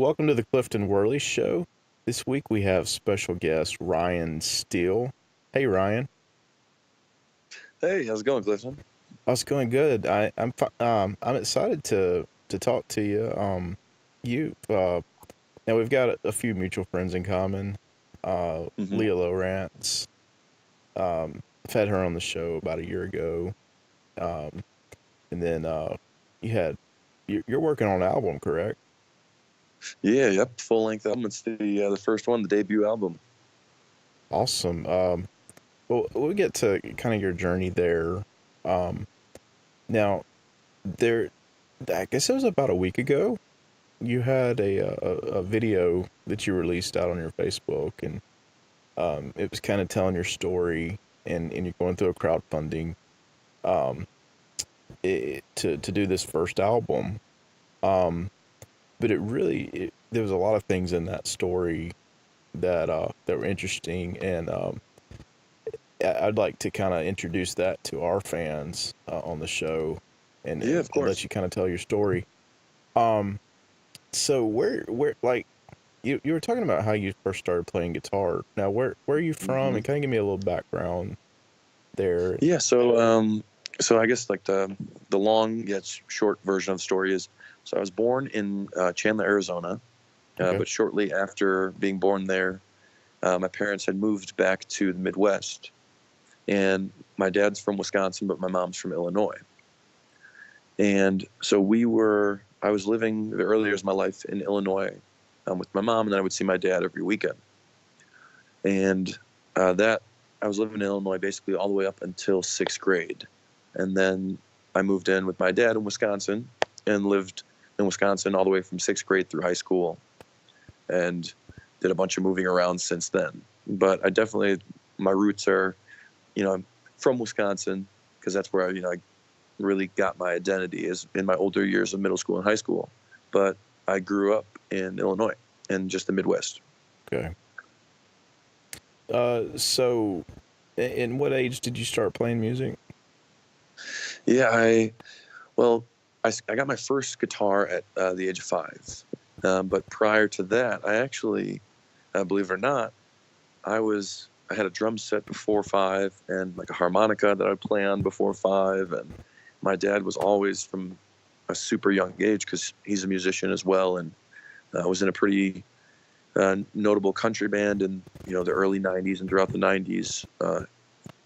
welcome to the Clifton Worley Show. This week we have special guest Ryan Steele. Hey, Ryan. Hey, how's it going, Clifton? Oh, it's going good. I'm excited to talk to you. Now we've got a few mutual friends in common. hmm Leah Lowrance. I've had her on the show about a year ago. Um, and then you had you're working on an album, correct? Yeah, yep, full length album. It's the first one, the debut album. Awesome. Well, we'll get to kind of your journey there. Um, Now, there, I guess it was about a week ago. You had a video that you released out on your Facebook, and it was kind of telling your story, and you're going through a crowdfunding um, to do this first album. Um, but there was a lot of things in that story that were interesting, and I'd like to kind of introduce that to our fans on the show, and, Yeah, and, of and let course. you kind of tell your story. Um, so where like you were talking about how you first started playing guitar. Now where are you from? hmm And kind of give me a little background there. Yeah, so I guess like the long yet short version of the story is, so I was born in Chandler, Arizona, Okay. but shortly after being born there, my parents had moved back to the Midwest, and my dad's from Wisconsin, but my mom's from Illinois. And so I was living the early years of my life in Illinois with my mom, and then I would see my dad every weekend. And that I was living in Illinois basically all the way up until sixth grade. And then I moved in with my dad in Wisconsin and lived in Wisconsin all the way from sixth grade through high school, and did a bunch of moving around since then. But my roots are, I'm from Wisconsin because that's where I really got my identity is in my older years of middle school and high school. But I grew up in Illinois and just the Midwest. Okay. So in what age did you start playing music? Yeah, well, I got my first guitar at the age of 5. But prior to that, I actually, believe it or not, I had a drum set before 5 and like a harmonica that I would play on before 5. And my dad was always from a super young age because he's a musician as well, and was in a pretty notable country band in the early '90s and throughout the '90s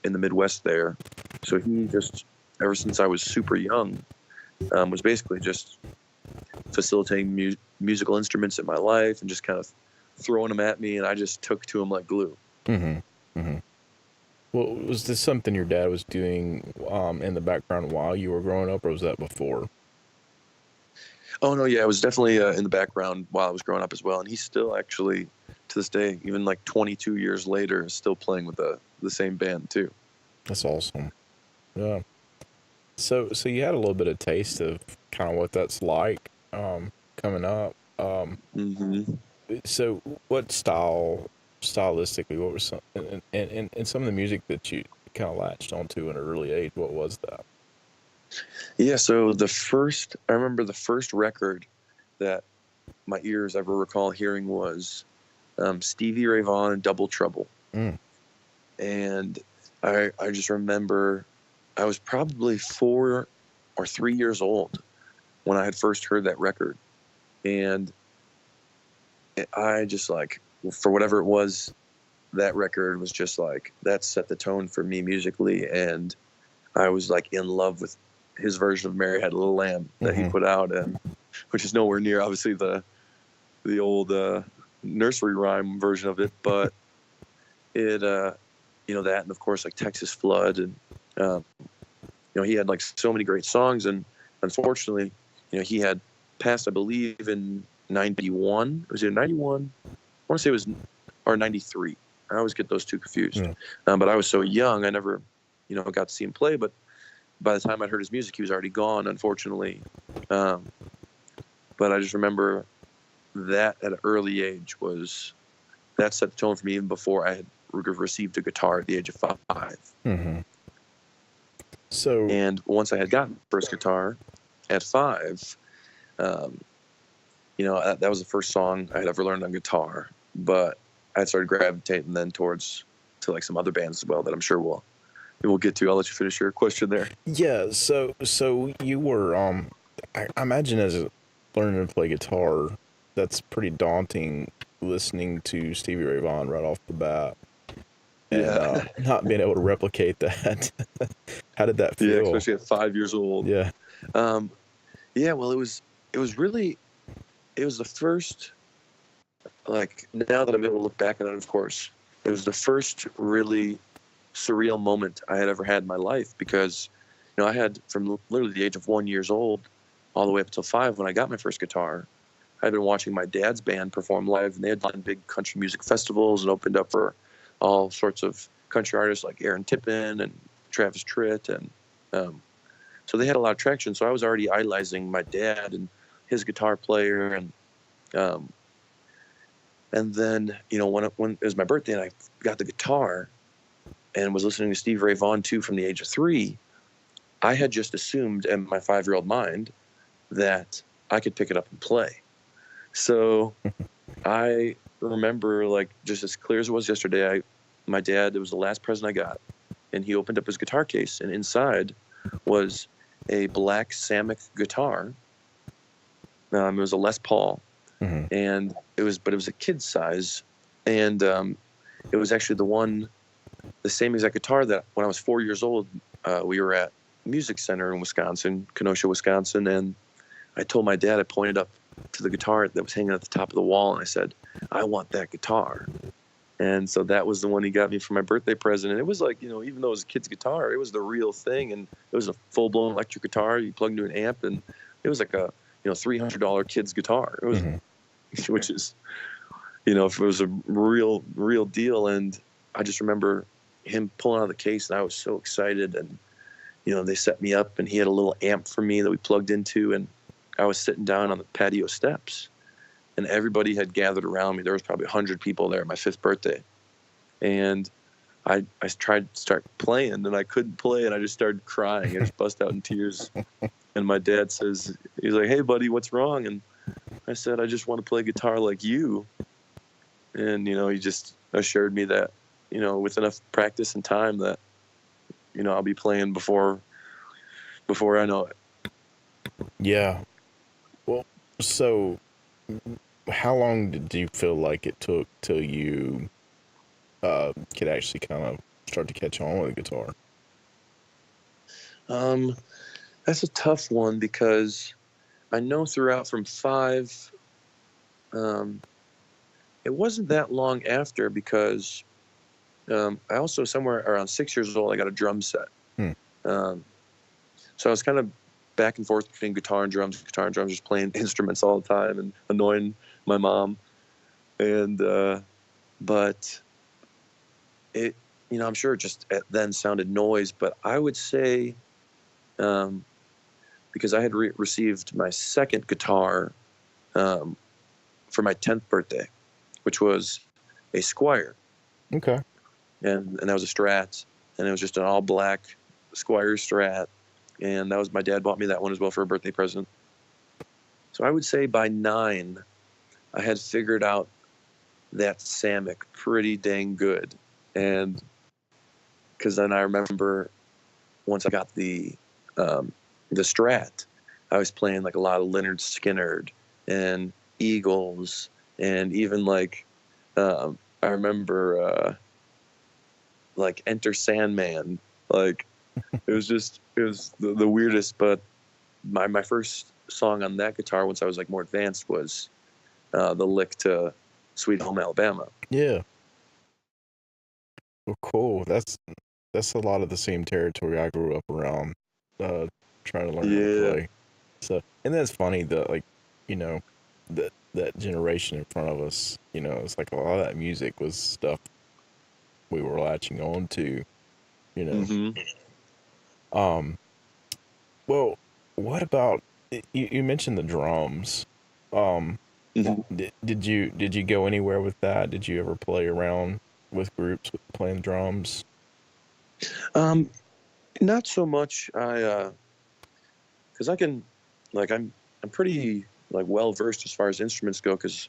in the Midwest there. So he just ever since I was super young was basically just facilitating musical instruments in my life and just kind of throwing them at me, and I just took to them like glue. Mm-hmm. Mm-hmm. Well, was this something your dad was doing in the background while you were growing up, or was that before? Oh no, yeah, it was definitely in the background while I was growing up as well, and he's still actually to this day, even like 22 years later, is still playing with the same band too. That's awesome. Yeah. So you had a little bit of taste of kind of what that's like coming up. hmm So what stylistically, what was some and some of the music that you kind of latched onto at an early age? What was that? Yeah, so I remember the first record that my ears ever recall hearing was Stevie Ray Vaughan and Double Trouble. Mm. And I just remember I was probably 4 or 3 years old when I had first heard that record. And I just like, for whatever it was, that record was just like, that set the tone for me musically. And I was like in love with his version of Mary Had a Little Lamb that he Mm-hmm. put out, and which is nowhere near obviously the old nursery rhyme version of it, but it that, and of course like Texas Flood, and um, he had like so many great songs, and unfortunately he had passed, I believe, in 91. Was it 91? I want to say it was, or 93. I always get those two confused. Yeah. But I was so young, I never got to see him play. But by the time I'd heard his music, he was already gone, unfortunately. um, but I just remember that at an early age that set the tone for me even before I had received a guitar at the age of 5. Mm-hmm. So And once I had gotten my first guitar at 5, um, that was the first song I had ever learned on guitar. But I started gravitating then towards to like some other bands as well that I'm sure we'll get to. I'll let you finish your question there. Yeah, so you were I imagine as learning to play guitar, that's pretty daunting listening to Stevie Ray Vaughan right off the bat and Yeah, not being able to replicate that. How did that yeah, feel? especially at 5 years old. Yeah. Um, yeah, well, it was really it was the first, like, now that I'm able to look back on it, of course, it was the first really surreal moment I had ever had in my life because, I had from literally the age of 1 years old all the way up until 5 when I got my first guitar. I'd been watching my dad's band perform live, and they had done big country music festivals and opened up for all sorts of country artists like Aaron Tippin and Travis Tritt, and um, so they had a lot of traction. So I was already idolizing my dad and his guitar player, um, and then when it was my birthday and I got the guitar and was listening to Steve Ray Vaughan too from the age of 3, I had just assumed in my 5-year-old mind that I could pick it up and play. So I remember, like, just as clear as it was yesterday, my dad, it was the last present I got, and he opened up his guitar case, and inside was a black Samick guitar. It was a Les Paul, Mm-hmm. and it was a kid's size, and it was actually the same exact guitar that when I was 4 years old, we were at Music Center in Wisconsin, Kenosha, Wisconsin, and I told my dad, I pointed up to the guitar that was hanging at the top of the wall, and I said, I want that guitar. And so that was the one he got me for my birthday present. And it was like, even though it was a kid's guitar, it was the real thing. And it was a full-blown electric guitar. You plugged into an amp, and it was like a, $300 kid's guitar. It was, Mm-hmm. which is, if it was a real deal. And I just remember him pulling out of the case, and I was so excited. And, they set me up, and he had a little amp for me that we plugged into, and I was sitting down on the patio steps, and everybody had gathered around me. There was probably 100 people there at my 5th birthday. And I tried to start playing, and I couldn't play, and I just started crying. I just bust out in tears. And my dad says, he's like, hey, buddy, what's wrong? And I said, I just want to play guitar like you. And, he just assured me that, with enough practice and time that, I'll be playing before I know it. Yeah. Well, so how long did you feel like it took till you could actually kind of start to catch on with the guitar? That's a tough one because I know throughout from 5, it wasn't that long after because I also somewhere around 6 years old, I got a drum set. Hmm. So I was kind of back and forth between guitar and drums, just playing instruments all the time and annoying my mom. And, but it, I'm sure it just then sounded noise, but I would say, because I had received my second guitar for my 10th birthday, which was a Squier. Okay. And that was a Strat, and it was just an all black Squier Strat. And that was, my dad bought me that one as well for a birthday present. So I would say by 9, I had figured out that Samick pretty dang good. And because then I remember once I got the Strat, I was playing like a lot of Leonard Skinner and Eagles, and even like I remember like Enter Sandman. Like it was the weirdest. But my first song on that guitar once I was like more advanced was the lick to Sweet Home Alabama. Yeah. Well, cool. That's a lot of the same territory I grew up around, trying to learn how to Yeah. play. So, and that's funny that like, you know, that generation in front of us, it's like a lot of that music was stuff we were latching on to, you know. Mm-hmm. Um, well, what about you mentioned the drums? Um, Mm-hmm. did you go anywhere with that? Did you ever play around with groups with playing drums? Not so much. Because I can, like, I'm pretty like well versed as far as instruments go, because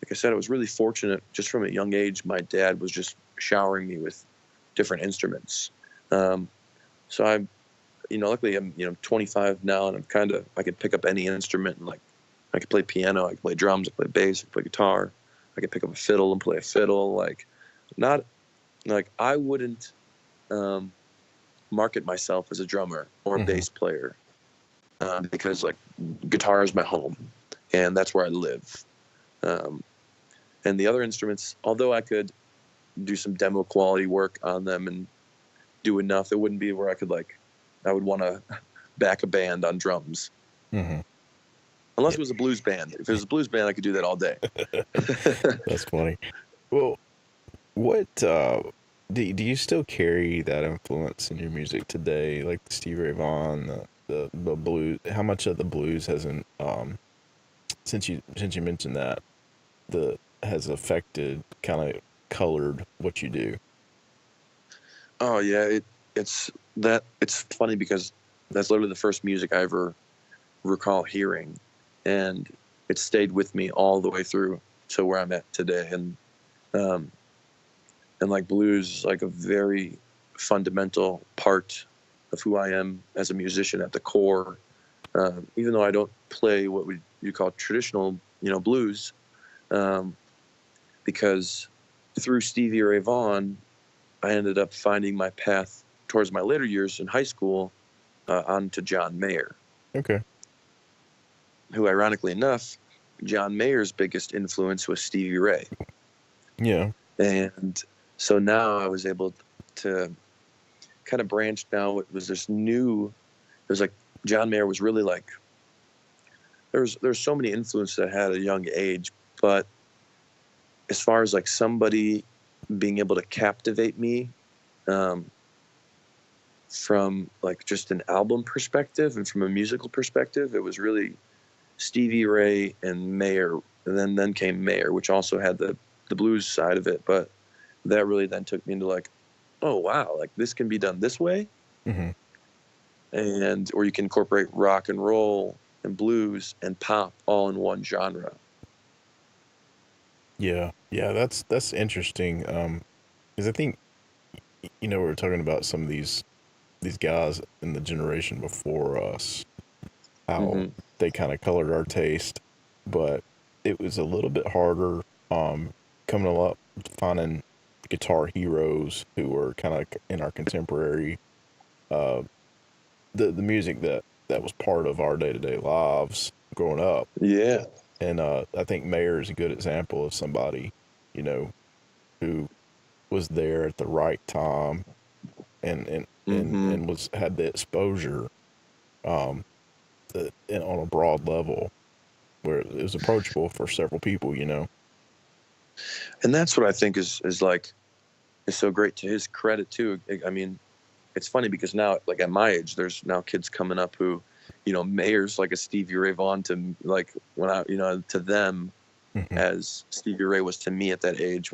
like I said, I was really fortunate just from a young age. My dad was just showering me with different instruments. Um, so I, luckily I'm 25 now, and I could pick up any instrument, and like I could play piano, I could play drums, I could play bass, I could play guitar, I could pick up a fiddle and play a fiddle. Like not like I wouldn't um, market myself as a drummer or a Mm-hmm. bass player, because like guitar is my home and that's where I live. Um, and the other instruments, although I could do some demo quality work on them and do enough, it wouldn't be where I would want to back a band on drums. Mm-hmm. Unless Yeah. it was a blues band. If it was a blues band, I could do that all day. That's funny. Well, what do you still carry that influence in your music today, like the Stevie Ray Vaughan, the blues? How much of the blues hasn't since you mentioned that the has affected, kind of colored what you do? Oh yeah, it's funny because that's literally the first music I ever recall hearing, and it stayed with me all the way through to where I'm at today. Um, and like blues is like a very fundamental part of who I am as a musician at the core. Even though I don't play what you call traditional, blues, um, because through Stevie Ray Vaughan, I ended up finding my path towards my later years in high school, onto John Mayer, Okay. who, ironically enough, John Mayer's biggest influence was Stevie Ray. Yeah. And so now I was able to kind of branch. Now it was like John Mayer was really like, there's so many influences I had at a young age, but as far as like somebody being able to captivate me, um, from like just an album perspective and from a musical perspective, it was really Stevie Ray and Mayer, and then came Mayer, which also had the blues side of it, but that really then took me into like, oh wow, like this can be done this way, Mm-hmm. and or you can incorporate rock and roll and blues and pop all in one genre. Yeah. Yeah. That's interesting. Because I think we were talking about some of these guys in the generation before us, how Mm-hmm. they kind of colored our taste, but it was a little bit harder coming up finding guitar heroes who were kind of in our contemporary uh the music that was part of our day-to-day lives growing up. Yeah. And I think Mayer is a good example of somebody, you know, who was there at the right time Mm-hmm. and was had the exposure um and on a broad level where it was approachable for several people. And that's what I think is so great to his credit too. I mean, it's funny because now, like at my age, there's now kids coming up who, Mayer's like a Stevie Ray Vaughan to like when to them Hmm. as Stevie Ray was to me at that age.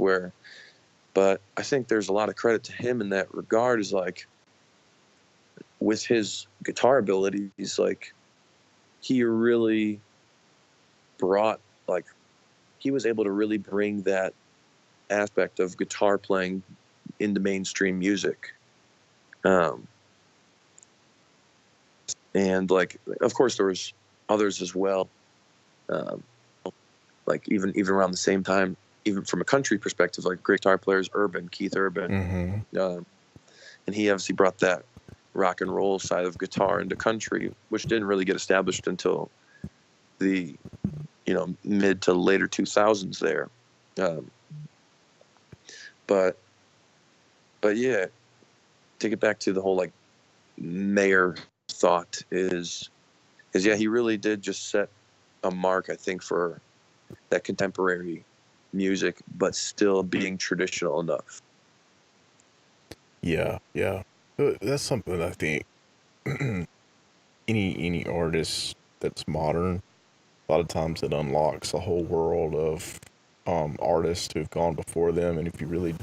But I think there's a lot of credit to him in that regard. Is like with his guitar abilities, like he really brought like he was able to really bring that aspect of guitar playing into mainstream music. Um, and like, of course, there was others as well. Um, like even around the same time, even from a country perspective, like great guitar players, Keith Urban, Hmm. um, and he obviously brought that rock and roll side of guitar into country, which didn't really get established until the mid to later 2000s there. Um, but but yeah, to get back to the whole like Mayer thought is yeah, he really did just set a mark, I think, for that contemporary music, but still being traditional enough. Yeah, yeah. That's something I think any artist that's modern, a lot of times it unlocks a whole world of artists who've gone before them. And if you really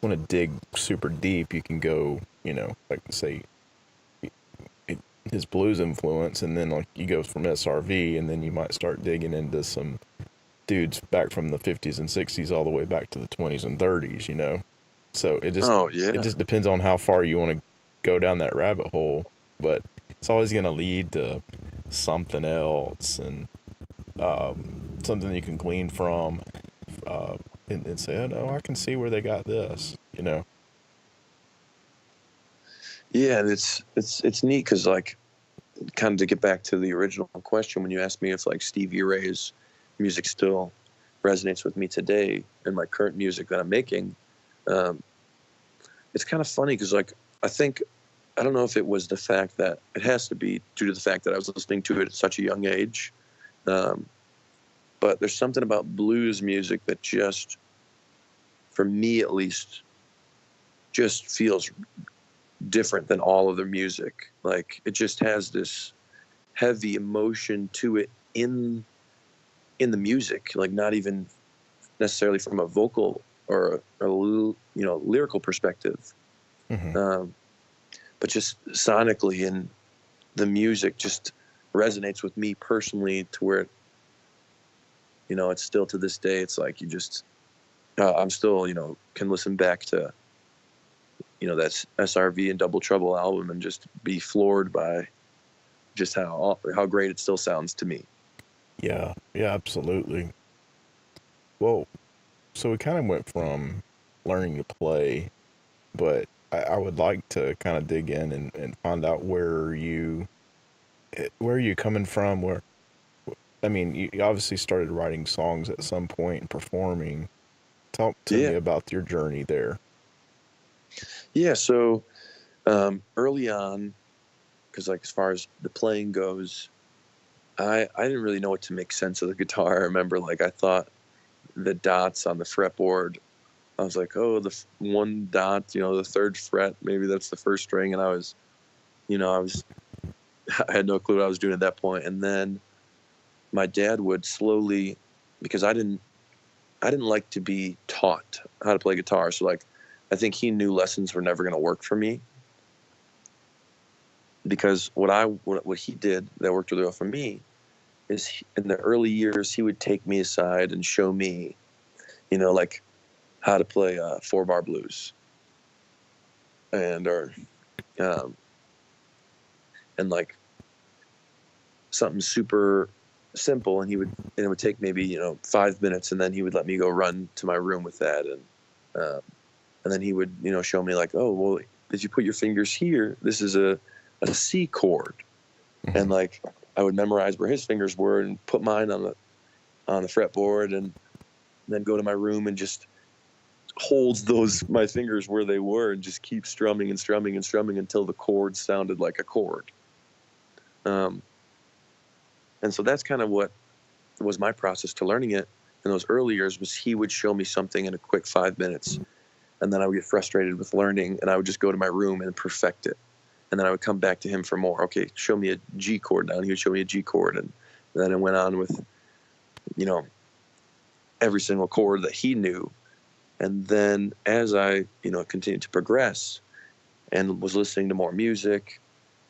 want to dig super deep, you can go, like say his blues influence, and then like you go from SRV, and then you might start digging into some dudes back from the 50s and 60s all the way back to the 20s and 30s, you know. So Oh it yeah. just depends on how far you want to go down that rabbit hole, but it's always going to lead to something else, and something you can glean from, uh, and say, oh no, I can see where they got this, you know. Yeah, and it's neat because like kind of to get back to the original question when you asked me if like Stevie Ray's music still resonates with me today in my current music that I'm making. Um, it's kind of funny because like I think I don't know if it was the fact that it has to be due to the fact that I was listening to it at such a young age. Um, but there's something about blues music that just, for me at least, just feels different than all other music. Like it just has this heavy emotion to it in the music, like not even necessarily from a vocal or lyrical perspective, Mm-hmm. um, but just sonically, and the music just resonates with me personally to where it's still to this day. It's like you just I'm still can listen back to that SRV and Double Trouble album and just be floored by just how great it still sounds to me. Yeah, yeah, absolutely. Well, so we kind of went from learning to play, but I would like to kind of dig in and find out where are you coming from? Where I mean, you obviously started writing songs at some point and performing. Talk to Yeah, me about your journey there. yeah. So early on, because like as far as the playing goes, I didn't really know what to make sense of the guitar. I remember like I thought the dots on the fretboard. I was like, oh, the one dot, the third fret, maybe that's the first string, and I was I had no clue what I was doing at that point. And then my dad would slowly, because I didn't like to be taught how to play guitar. So like, I think he knew lessons were never going to work for me because what he did that worked really well for me is in the early years he would take me aside and show me, like how to play 4-bar blues or um, and like something super simple, and it would take maybe 5 minutes, and then he would let me go run to my room with that, um, and then he would show me like, oh well, if you put your fingers here, this is a C chord, Mm-hmm. and like I would memorize where his fingers were and put mine on the fretboard, and then go to my room and just hold those my fingers where they were and just keep strumming and strumming and strumming until the chord sounded like a chord. Um, and so that's kind of what was my process to learning it in those early years. Was he would show me something in a quick 5 minutes, and then I would get frustrated with learning, and I would just go to my room and perfect it, and then I would come back to him for more. Okay, show me a G chord now, and he would show me a G chord, and then it went on with you know every single chord that he knew. And then as I continued to progress and was listening to more music,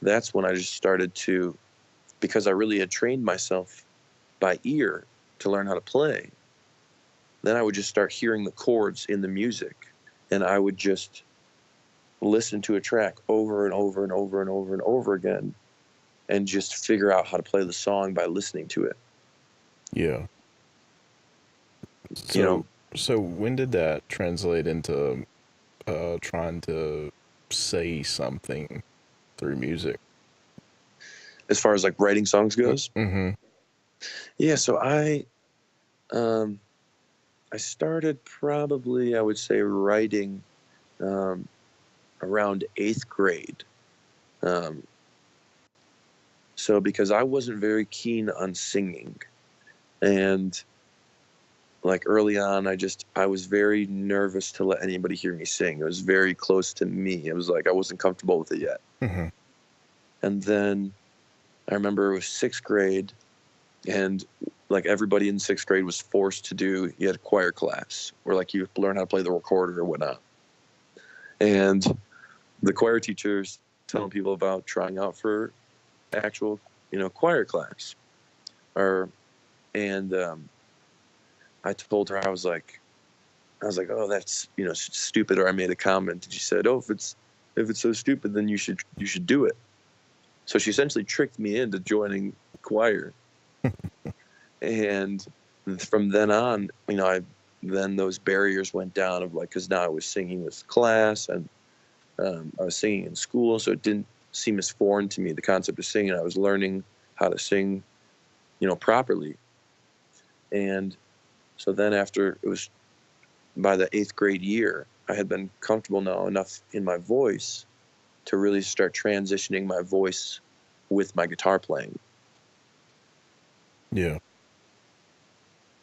that's when I just started to, because I really had trained myself by ear to learn how to play, then I would just start hearing the chords in the music, and I would just listen to a track over and over and over and over and over again and just figure out how to play the song by listening to it. Yeah. You know, So when did that translate into trying to say something through music? as far as like writing songs goes. Mm-hmm. Yeah, so um I started probably, I would say, writing um around 8th grade. Um so because I wasn't very keen on singing, and like early on I was very nervous to let anybody hear me sing. It was very close to me. It was like I wasn't comfortable with it yet. Mm-hmm. And then I remember it was 6th grade, and like everybody in 6th grade was forced to do, you had a choir class where like you learn how to play the recorder or whatnot. And the choir teachers telling people about trying out for actual, choir class. Or and I told her, oh, that's stupid. Or I made a comment, and she said, oh, if it's so stupid, then you should do it. So she essentially tricked me into joining choir. And from then on, then those barriers went down of like, because now I was singing with class, and I was singing in school, so it didn't seem as foreign to me, the concept of singing. I was learning how to sing, properly. And so then after, it was by the 8th grade year, I had been comfortable now enough in my voice to really start transitioning my voice with my guitar playing. Yeah.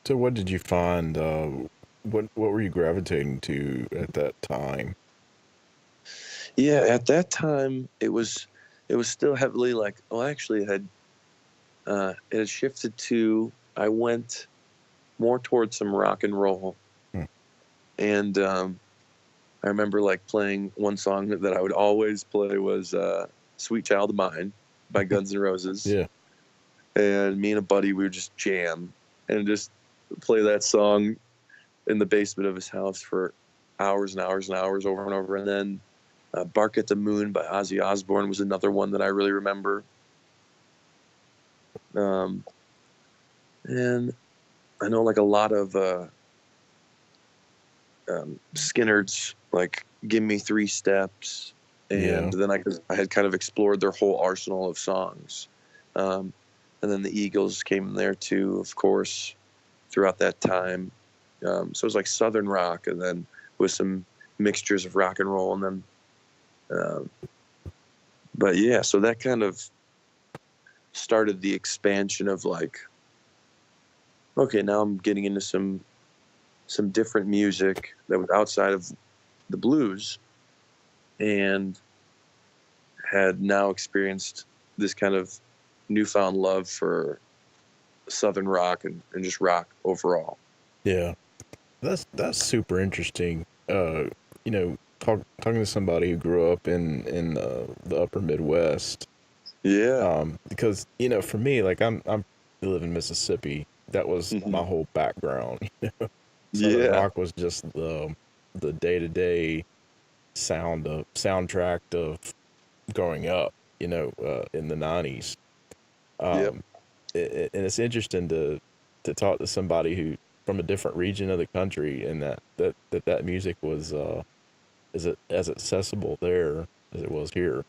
So what did you find? What were you gravitating to at that time? Yeah, at that time it was still heavily like, well, actually it had shifted to, I went more towards some rock and roll. Hmm. And I remember like playing one song that I would always play was Sweet Child of Mine by Guns N' Roses. Yeah. And me and a buddy, we would just jam and just play that song in the basement of his house for hours and hours and hours, over and over. And then Bark at the Moon by Ozzy Osbourne was another one that I really remember. And I know like a lot of Skinner's, like Give Me 3 Steps. And then I had kind of explored their whole arsenal of songs. And then the Eagles came in there too, of course, throughout that time. So it was like Southern rock, and then with some mixtures of rock and roll. And then, but yeah, so that kind of started the expansion of like, okay, now I'm getting into some different music that was outside of the blues, and had now experienced this kind of newfound love for Southern rock and just rock overall. Yeah. That's super interesting. Talking to somebody who grew up in the upper Midwest. Yeah. Because for me, like I live in Mississippi. That was my whole background. Southern Yeah. rock was just the day to day soundtrack of growing up. In the '90s. Yep. And it's interesting to talk to somebody who from a different region of the country, and that music was is it as accessible there as it was here.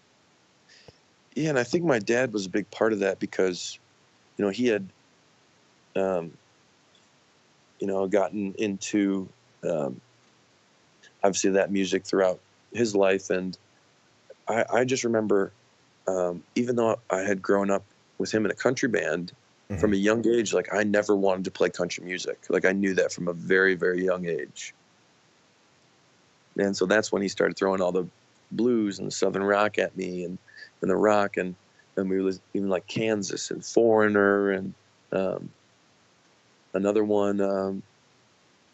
Yeah, and I think my dad was a big part of that because, he had, gotten into, obviously that music throughout his life. And I just remember, even though I had grown up with him in a country band, from a young age, like I never wanted to play country music. Like I knew that from a very, very young age. And so that's when he started throwing all the blues and the Southern rock at me, and the rock, and we was even like Kansas and Foreigner, and another one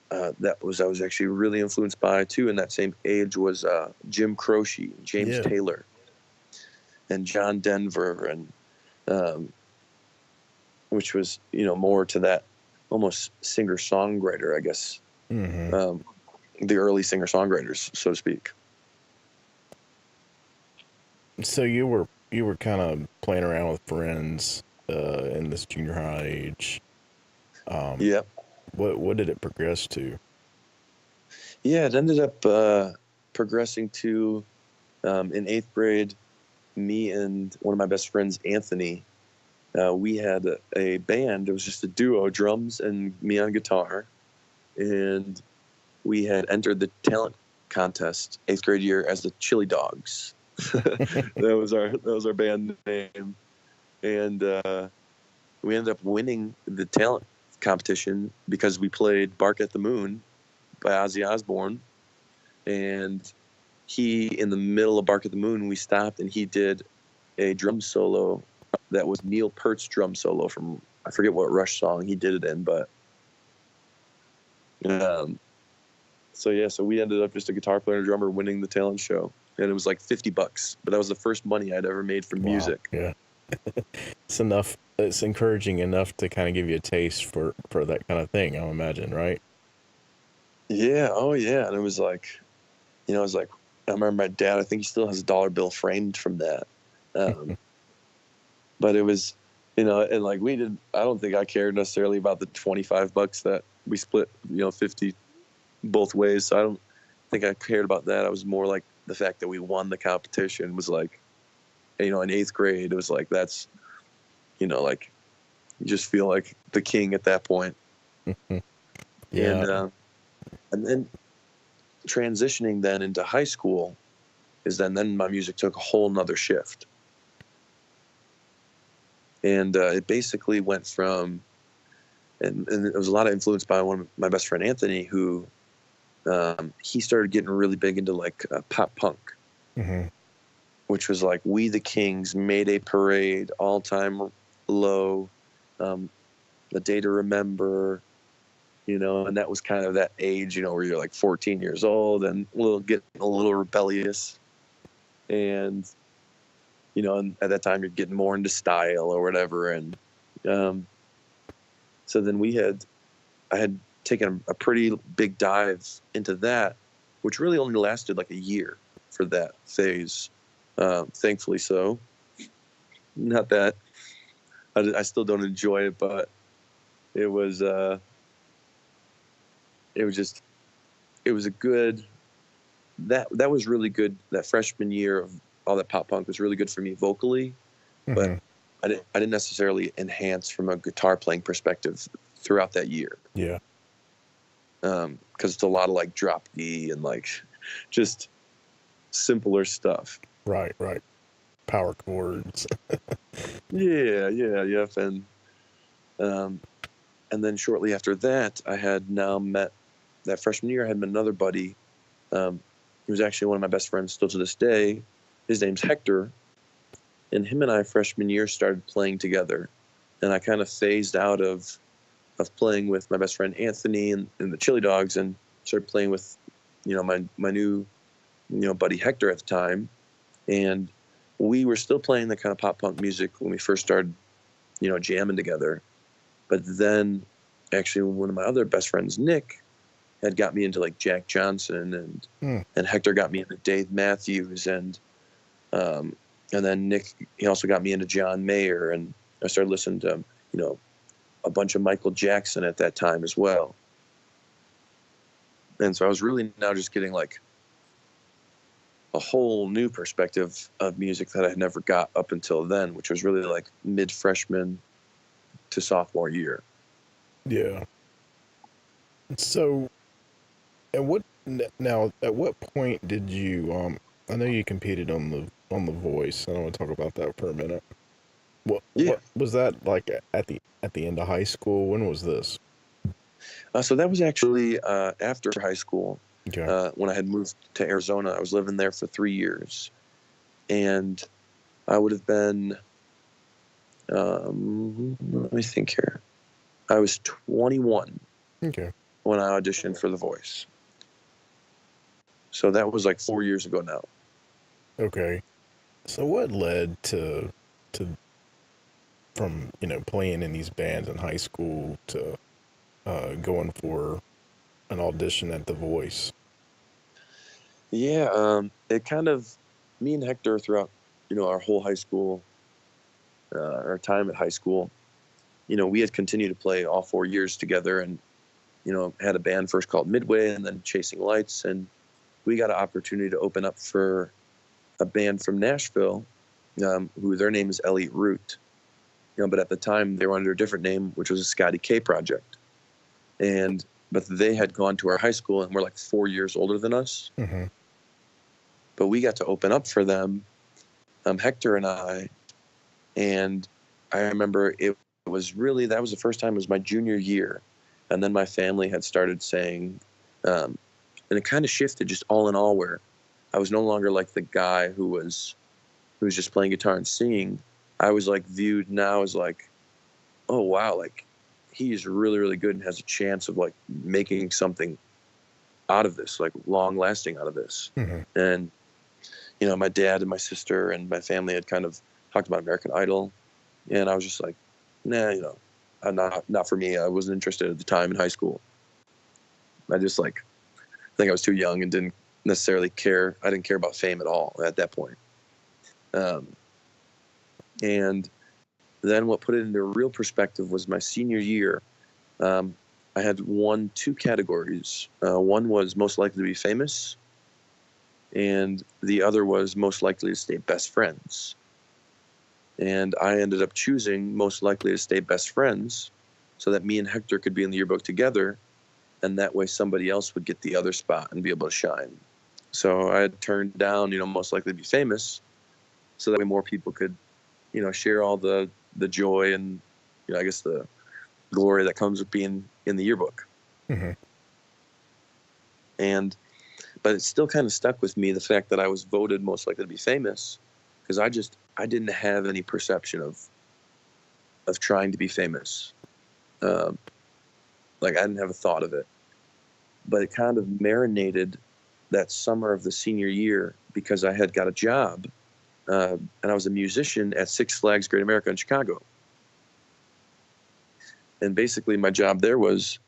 that I was actually really influenced by too in that same age was Jim Croce, James Taylor, and John Denver, and which was more to that almost singer-songwriter, I guess. The early singer-songwriters, so to speak. So you were kind of playing around with friends in this junior high age. Yeah. What did it progress to? Yeah, it ended up progressing to in 8th grade. Me and one of my best friends, Anthony, we had a band. It was just a duo, drums and me on guitar, and we had entered the talent contest 8th grade year as the Chili Dogs. that was our band name, and we ended up winning the talent competition because we played "Bark at the Moon" by Ozzy Osbourne, and he, in the middle of "Bark at the Moon," we stopped and he did a drum solo that was Neil Peart's drum solo from, I forget what Rush song he did it in, but so we ended up just a guitar player and a drummer winning the talent show, and it was like $50, but that was the first money I'd ever made from music. Yeah. It's enough. It's encouraging enough to kind of give you a taste for that kind of thing. I imagine, right? Yeah, oh yeah. And it was like, it was like, I remember my dad, I think he still has a dollar bill framed from that. Um, but it was, and like I don't think I cared necessarily about the 25 bucks that we split, 50 both ways. So I don't think I cared about that. I was more like the fact that we won the competition was like, in eighth grade, it was like, that's, like you just feel like the king at that point. Yeah. And then transitioning then into high school is then my music took a whole nother shift. And it basically went from, and it was a lot of influence by my best friend, Anthony, who he started getting really big into like pop punk, Mm-hmm. which was like We the Kings, Mayday Parade, All Time Low, The Day to Remember, and that was kind of that age, where you're like 14 years old and getting a little rebellious. And, and at that time you're getting more into style or whatever. And so then I had taken a pretty big dive into that, which really only lasted like a year for that phase. Thankfully so. Not that I still don't enjoy it, but it was, it was just, it was a good, that was really good. That freshman year of all that pop punk was really good for me vocally, but Mm-hmm. I didn't necessarily enhance from a guitar playing perspective throughout that year. Yeah. Because it's a lot of like drop D and like just simpler stuff. Right. Right. Power chords. Yeah. Um, and then shortly after that, I had now met that freshman year. I had met another buddy. He was actually one of my best friends still to this day. His name's Hector, and him and I freshman year started playing together. And I kind of phased out of playing with my best friend Anthony and the Chili Dogs, and started playing with, my new, buddy Hector at the time. And we were still playing the kind of pop punk music when we first started, jamming together. But then actually one of my other best friends, Nick, had got me into like Jack Johnson, Mm. and Hector got me into Dave Matthews, and then Nick, he also got me into John Mayer, and I started listening to, a bunch of Michael Jackson at that time as well. And so I was really now just getting like a whole new perspective of music that I had never got up until then, which was really like mid freshman to sophomore year. Yeah. So, at what point did you I know you competed on the Voice. I want to talk about that for a minute. Yeah. What was that like at the end of high school? When was this? So that was actually after high school. Okay. When I had moved to Arizona. I was living there for 3 years. And I would have been, let me think here. I was 21 Okay. when I auditioned for The Voice. So that was like 4 years ago now. Okay. So what led to from, playing in these bands in high school to going for an audition at The Voice? Yeah, it kind of, me and Hector throughout, our whole high school, our time at high school, we had continued to play all 4 years together, and, had a band first called Midway and then Chasing Lights. And we got an opportunity to open up for a band from Nashville, who their name is Elliot Root. But at the time they were under a different name, which was a Scotty K Project. But they had gone to our high school and were like 4 years older than us. Mm-hmm. But we got to open up for them, Hector and I. And I remember it was really, that was the first time, it was my junior year. And then my family had started saying, and it kind of shifted just all in all, where I was no longer like the guy who was just playing guitar and singing. I was like viewed now as like, oh wow, like he's really, really good and has a chance of like making something out of this, like long lasting out of this. Mm-hmm. And, my dad and my sister and my family had kind of talked about American Idol, and I was just like, nah, I'm not for me. I wasn't interested at the time in high school. I just like I think I was too young and didn't necessarily care. I didn't care about fame at all at that point. Um, and then what put it into real perspective was my senior year. Um, I had won two categories. One was most likely to be famous, and the other was most likely to stay best friends. And I ended up choosing most likely to stay best friends so that me and Hector could be in the yearbook together, and that way somebody else would get the other spot and be able to shine. So I had turned down, most likely to be famous, so that way more people could, share all the joy and, I guess the glory that comes with being in the yearbook. Mm-hmm. But it still kind of stuck with me, the fact that I was voted most likely to be famous, because I didn't have any perception of trying to be famous. Like I didn't have a thought of it, but it kind of marinated that summer of the senior year because I had got a job, and I was a musician at Six Flags Great America in Chicago. And basically my job there was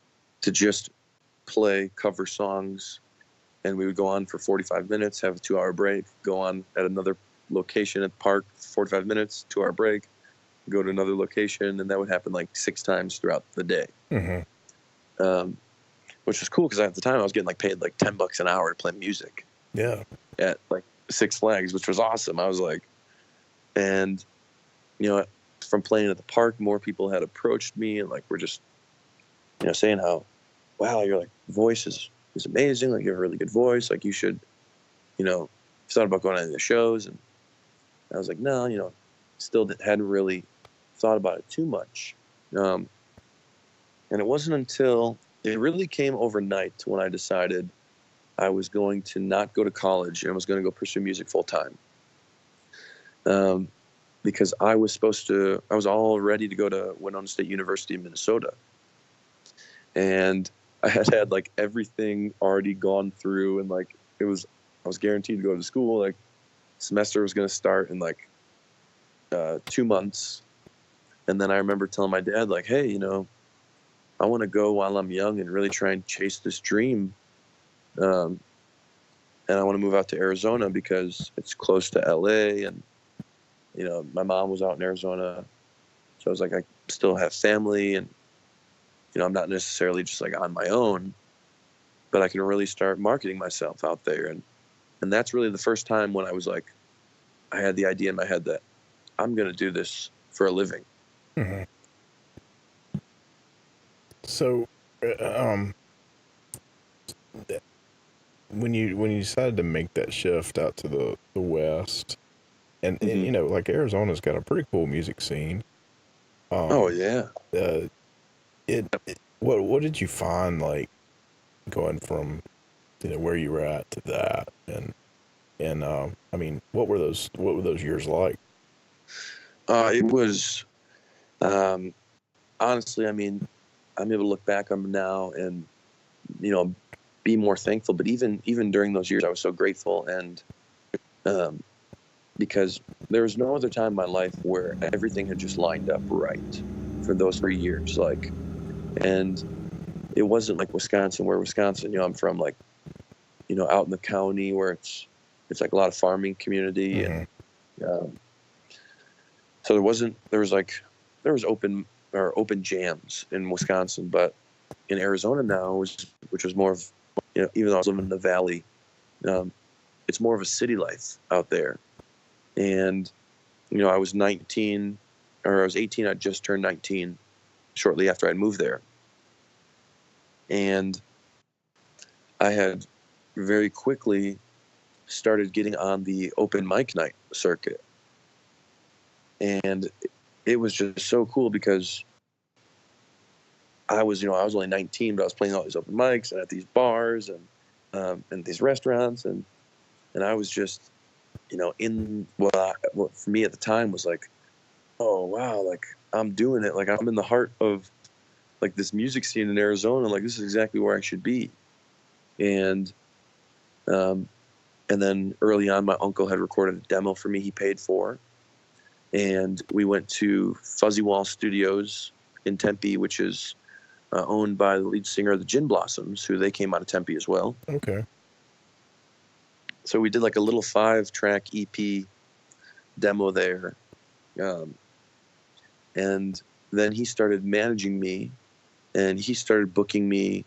to just play cover songs, and we would go on for 45 minutes, have a 2-hour break, go on at another location at the park, 45 minutes, 2-hour break, go to another location, and that would happen like 6 times throughout the day. Mm-hmm. Which was cool because at the time I was getting like paid like $10 an hour to play music. Yeah. At like Six Flags, which was awesome. I was like, and from playing at the park, more people had approached me and like were just, saying how, wow, your like voice is amazing. Like you have a really good voice. Like you should, thought about going on the shows. And I was like, no, still hadn't really thought about it too much. And it wasn't until it really came overnight when I decided I was going to not go to college and I was going to go pursue music full time. Because I was all ready to go to Winona State University in Minnesota. And I had like everything already gone through, and like I was guaranteed to go to school. Like semester was going to start in like 2 months. And then I remember telling my dad like, hey, I want to go while I'm young and really try and chase this dream. And I want to move out to Arizona because it's close to LA, and my mom was out in Arizona, so I was like, I still have family, and I'm not necessarily just like on my own, but I can really start marketing myself out there, and that's really the first time when I was like, I had the idea in my head that I'm gonna do this for a living. Mm-hmm. So, when you decided to make that shift out to the West, and Mm-hmm. like Arizona's got a pretty cool music scene. Oh yeah. Uh, what did you find like going from where you were at to that, and I mean, what were those years like? It was, honestly, I mean, I'm able to look back on them now and be more thankful. But even during those years, I was so grateful, and because there was no other time in my life where everything had just lined up right for those 3 years. Like, and it wasn't like Wisconsin, where Wisconsin, I'm from, like, out in the county where it's like a lot of farming community, Mm-hmm. and so there was open jams in Wisconsin, but in Arizona now, which was more of, even though I was living in the valley, it's more of a city life out there. And I was 19, or I was 18. I just turned 19 shortly after I moved there, and I had very quickly started getting on the open mic night circuit, and it was just so cool because I was only 19, but I was playing all these open mics and at these bars and these restaurants, and I was just in what for me at the time was like, oh wow, like I'm doing it, like I'm in the heart of like this music scene in Arizona, like this is exactly where I should be. And and then early on, my uncle had recorded a demo for me, he paid for, and we went to Fuzzy Wall Studios in Tempe, which is owned by the lead singer of the Gin Blossoms, who they came out of Tempe as well. Okay. So we did like a little 5-track EP demo there. And then he started managing me, and he started booking me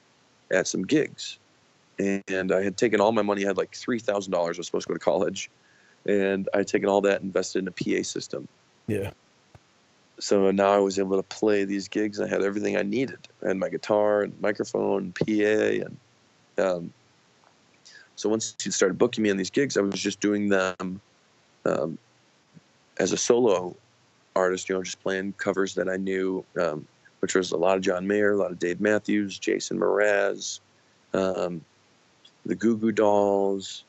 at some gigs. And I had taken all my money. I had like $3,000. I was supposed to go to college. And I had taken all that, invested in a PA system. Yeah. So now I was able to play these gigs. I had everything I needed. I had my guitar and microphone and PA. And so once he started booking me on these gigs, I was just doing them as a solo artist, just playing covers that I knew, which was a lot of John Mayer, a lot of Dave Matthews, Jason Mraz, the Goo Goo Dolls,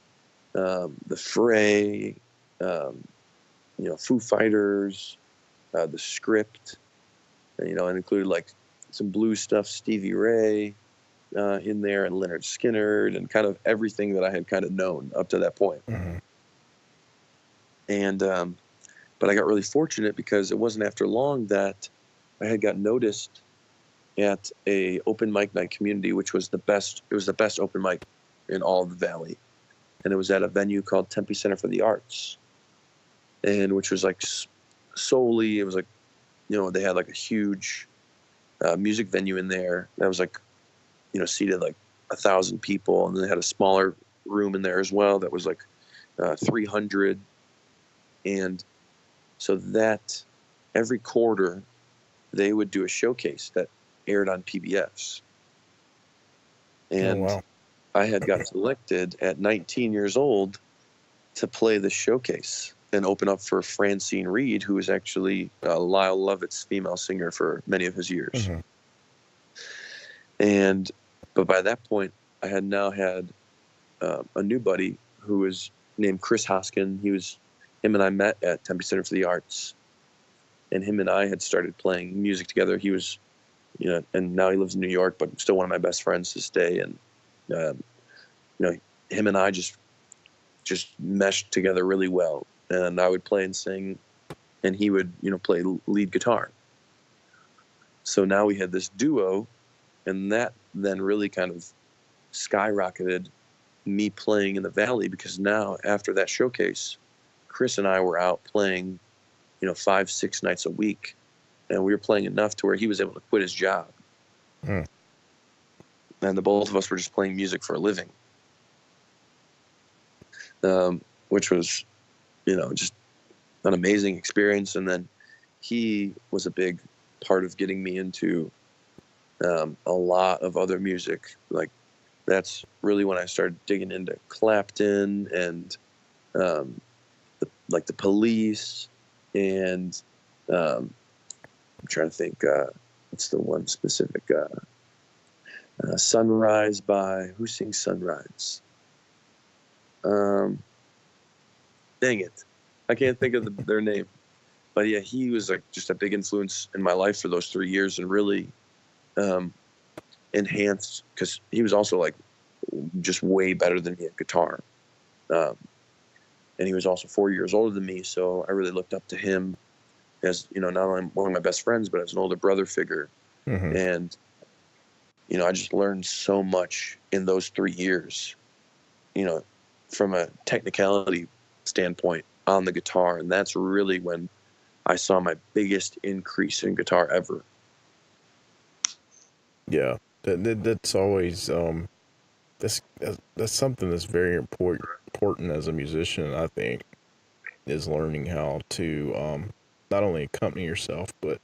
the Fray, Foo Fighters, the Script, and included like some blues stuff, Stevie Ray in there, and Leonard Skinner, and kind of everything that I had kind of known up to that point. Mm-hmm. And but I got really fortunate because it wasn't after long that I had got noticed at a open mic night community, which was the best. It was the best open mic in all of the Valley, and it was at a venue called Tempe Center for the Arts, and which was like solely, it was like, they had like a huge music venue in there that was like, seated like 1,000 people, and then they had a smaller room in there as well that was like 300, and so that every quarter they would do a showcase that aired on PBS. And Oh, wow. I had got selected at 19 years old to play the showcase and open up for Francine Reed, who was actually Lyle Lovett's female singer for many of his years. Mm-hmm. But by that point, I had now had a new buddy who was named Chris Hoskin. Him and I met at Tempe Center for the Arts, and him and I had started playing music together. He was, and now he lives in New York, but still one of my best friends to this day. And, him and I just meshed together really well. And I would play and sing, and he would, play lead guitar. So now we had this duo, and that then really kind of skyrocketed me playing in the Valley, because now after that showcase, Chris and I were out playing, 5-6 nights a week, and we were playing enough to where he was able to quit his job. Mm. And the both of us were just playing music for a living, which was, just an amazing experience. And then he was a big part of getting me into a lot of other music. Like, that's really when I started digging into Clapton and the Police, and I'm trying to think, what's the one specific, Sunrise by, who sings Sunrise? Dang it, I can't think of their name. But yeah, he was like just a big influence in my life for those 3 years, and really enhanced, because he was also like just way better than me at guitar. And he was also 4 years older than me, so I really looked up to him as, not only one of my best friends, but as an older brother figure. Mm-hmm. And, I just learned so much in those 3 years, from a technicality standpoint on the guitar. And that's really when I saw my biggest increase in guitar ever. Yeah, that's always that's something that's very important as a musician, I think, is learning how to not only accompany yourself, but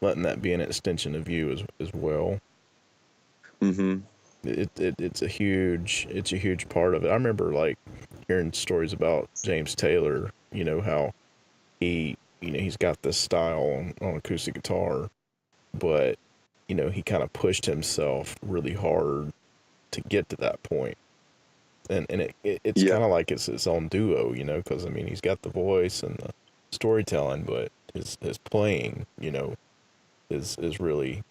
letting that be an extension of you as well. Mm-hmm. It's a huge part of it. I remember like hearing stories about James Taylor, how he's got this style on acoustic guitar, but he kind of pushed himself really hard to get to that point. And it's Yeah. kind of like it's his own duo, because he's got the voice and the storytelling, but his playing, is really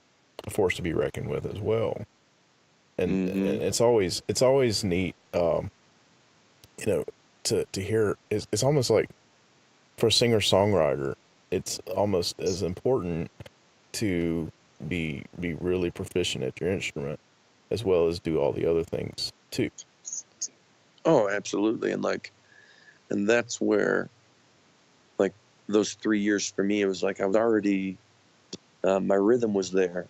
a force to be reckoned with as well. And, Mm-hmm. and it's always neat, to hear. It's almost like for a singer songwriter, it's almost as important to be really proficient at your instrument as well as do all the other things too. Oh, absolutely. And that's where, like, those 3 years for me, it was like I was already, my rhythm was there,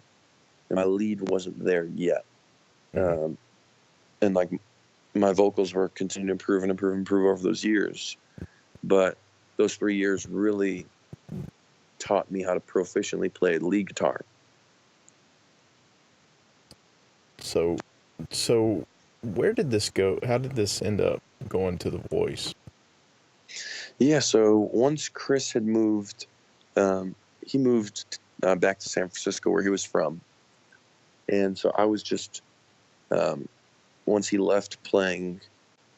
and my lead wasn't there yet. Mm-hmm. Um, and like my vocals were continuing to improve and improve and improve over those years. But those 3 years really taught me how to proficiently play lead guitar. So, so where did this go? How did this end up going to the voice? Yeah, so once Chris had moved, he moved back to San Francisco where he was from. And so I was just, um, once he left playing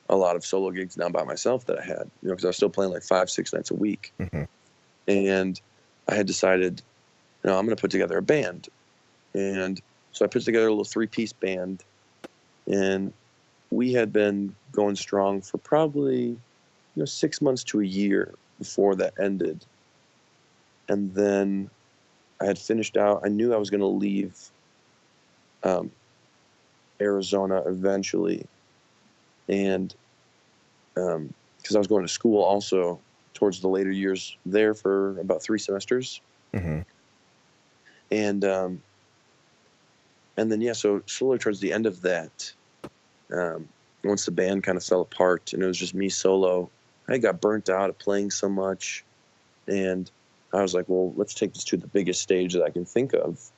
a lot of solo gigs now by myself that I had, because I was still playing like 5, 6 nights a week. Mm-hmm. And I had decided, I'm going to put together a band. And so I put together a little 3-piece band, and we had been going strong for probably 6 months to a year before that ended. And then I had finished out. I knew I was going to leave um, Arizona eventually, and because I was going to school also towards the later years there for about 3 semesters, Mm-hmm. and then so slowly towards the end of that, once the band kind of fell apart and it was just me solo, I got burnt out at playing so much, and I was like, well, let's take this to the biggest stage that I can think of,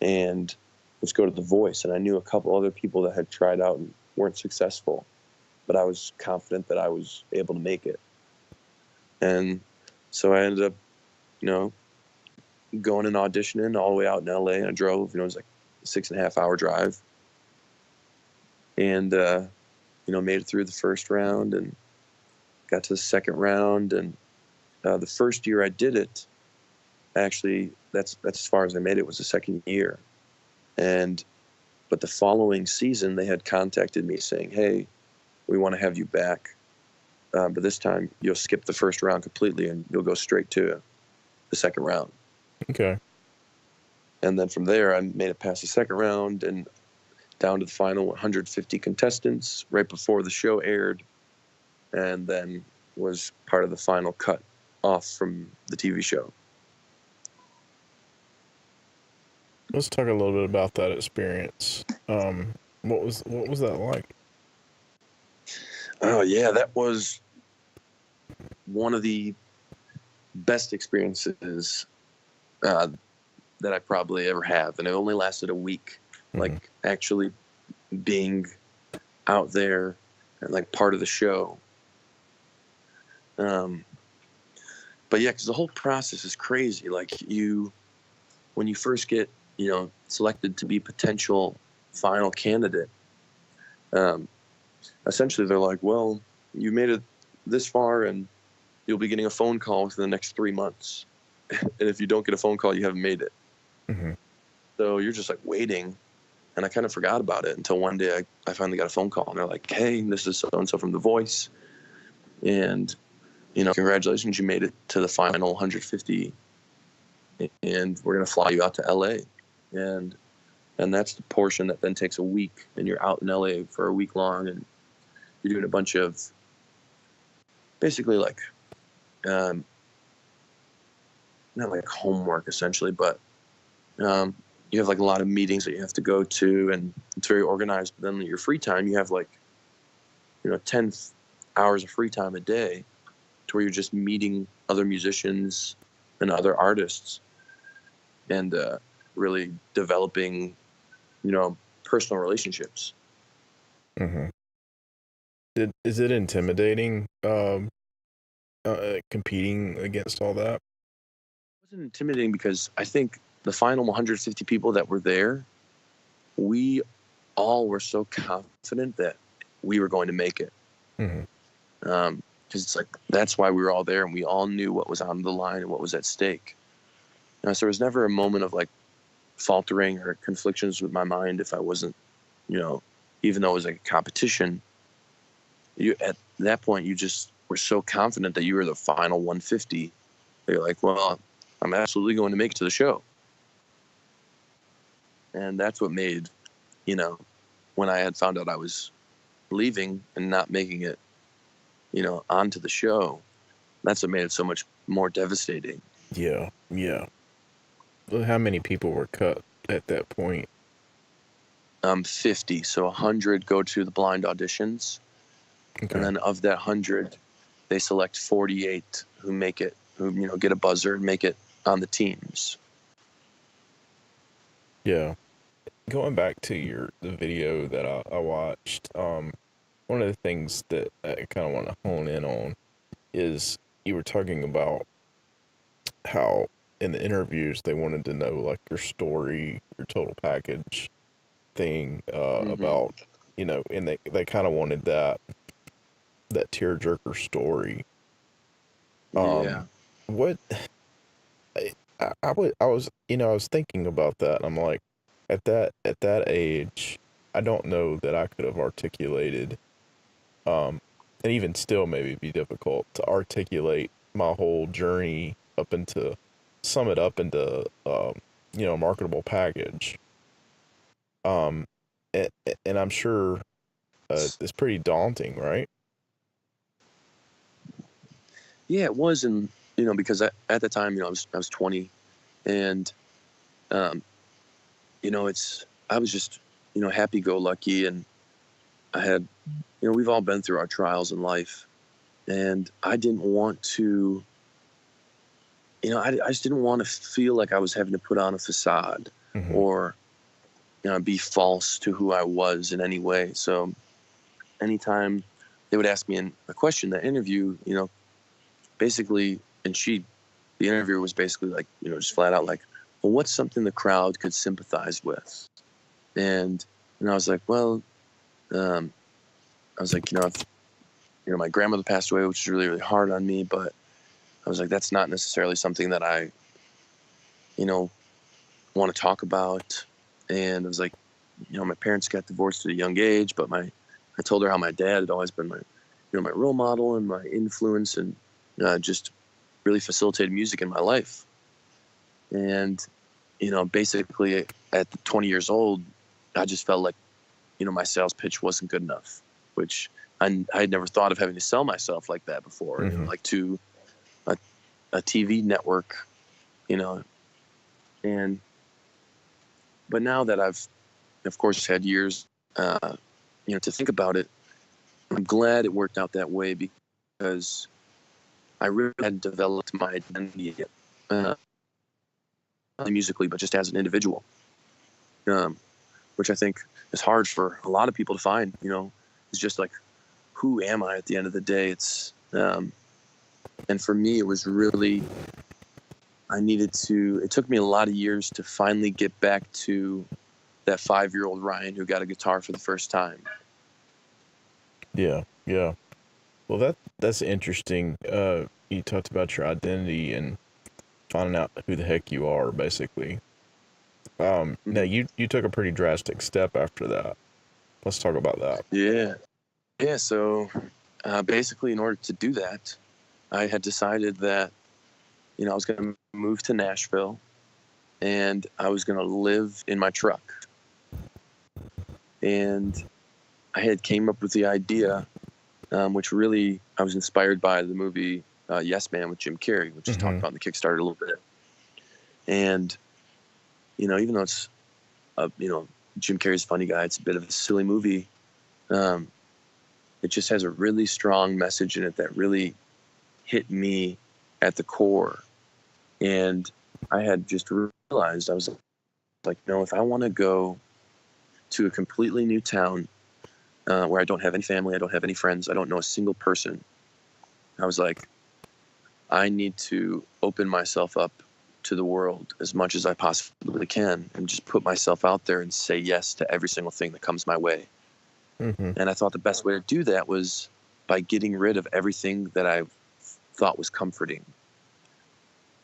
and let's go to The Voice. And I knew a couple other people that had tried out and weren't successful, but I was confident that I was able to make it. And so I ended up, going and auditioning all the way out in LA. And I drove, it was like a 6.5 hour drive, and made it through the first round and got to the second round. And the first year I did it, actually, that's as far as I made it, was the second year. But the following season, they had contacted me saying, hey, we want to have you back. But this time you'll skip the first round completely and you'll go straight to the second round. Okay. And then from there, I made it past the second round and down to the final 150 contestants right before the show aired, and then was part of the final cut off from the TV show. Let's talk a little bit about that experience. What was that like? Oh, yeah, that was one of the best experiences uh, that I probably ever have. And it only lasted a week, Mm-hmm. like actually being out there and like part of the show. But yeah, because the whole process is crazy. Like when you first get, selected to be potential final candidate, essentially they're like, well, you made it this far and you'll be getting a phone call within the next 3 months. And if you don't get a phone call, you haven't made it. Mm-hmm. So you're just like waiting. And I kind of forgot about it until one day I finally got a phone call and they're like, hey, this is so-and-so from The Voice. And, congratulations, you made it to the final 150 and we're going to fly you out to LA. And that's the portion that then takes a week, and you're out in LA for a week long, and you're doing a bunch of basically like, not like homework essentially, but you have like a lot of meetings that you have to go to, and it's very organized. But then your free time, you have like, 10 hours of free time a day to where you're just meeting other musicians and other artists and really developing, personal relationships. Mm-hmm. Is it intimidating? Competing against all that. It wasn't intimidating because I think the final 150 people that were there, we all were so confident that we were going to make it. Mm-hmm. Because it's like, that's why we were all there, and we all knew what was on the line and what was at stake. So there was never a moment of like faltering or conflictions with my mind if I wasn't, even though it was like a competition, at that point you just were so confident that you were the final 150 They're like, well, I'm absolutely going to make it to the show. And that's what made, you know, when I had found out I was leaving and not making it, onto the show, that's what made it so much more devastating. Yeah, yeah. Well, how many people were cut at that point? 50, so 100 go to the blind auditions, and Okay. then of that 100, they select 48 who make it, who get a buzzer and make it on the teams. Yeah. Going back to the video that I watched, one of the things that I kind of want to hone in on is you were talking about how in the interviews they wanted to know like your story, your total package thing, Mm-hmm. about, and they kind of wanted that tearjerker story. Yeah. What I was thinking about that. I'm like, at that age, I don't know that I could have articulated, um, and even still, maybe it'd be difficult to articulate my whole journey up into, sum it up into, a marketable package. Um, and, and I'm sure, it's pretty daunting, right? Yeah, it was, and because at the time, I was 20, and um, it's I was just happy-go-lucky, and I had we've all been through our trials in life, and I didn't want to I just didn't want to feel like I was having to put on a facade Mm-hmm. or be false to who I was in any way. So anytime they would ask me a question, that interview, basically, and the interviewer was basically like, just flat out like, well, what's something the crowd could sympathize with? And I was like, well, um, I was like, if, my grandmother passed away, which is really, really hard on me, but I was like, that's not necessarily something that I, you know, want to talk about. And I was like, my parents got divorced at a young age, but I told her how my dad had always been my role model and my influence, and just really facilitated music in my life. And, basically at 20 years old, I just felt like, my sales pitch wasn't good enough, which I had never thought of having to sell myself like that before, Mm-hmm. like to a, a TV network, you know, and, but now that I've, of course, had years, to think about it, I'm glad it worked out that way because I really had developed my identity, uh, not musically, but just as an individual, um, which I think is hard for a lot of people to find. It's just like, who am I at the end of the day? And for me, it was really, it took me a lot of years to finally get back to that 5-year-old Ryan who got a guitar for the first time. Yeah, yeah. Well, that's interesting. You talked about your identity and finding out who the heck you are, basically. Now Mm-hmm. you took a pretty drastic step after that. Let's talk about that. Yeah. Yeah. So basically, in order to do that, I had decided that, I was going to move to Nashville and I was going to live in my truck. And I had came up with the idea, which really I was inspired by the movie Yes Man with Jim Carrey, which is talked Mm-hmm. about in the Kickstarter a little bit. And, even though it's, Jim Carrey's a funny guy, it's a bit of a silly movie. Um, it just has a really strong message in it that really hit me at the core. And I had just realized, I was like, if I want to go to a completely new town where I don't have any family, I don't have any friends, I don't know a single person, I was like, I need to open myself up to the world as much as I possibly can and just put myself out there and say yes to every single thing that comes my way. Mm-hmm. And I thought the best way to do that was by getting rid of everything that I thought was comforting.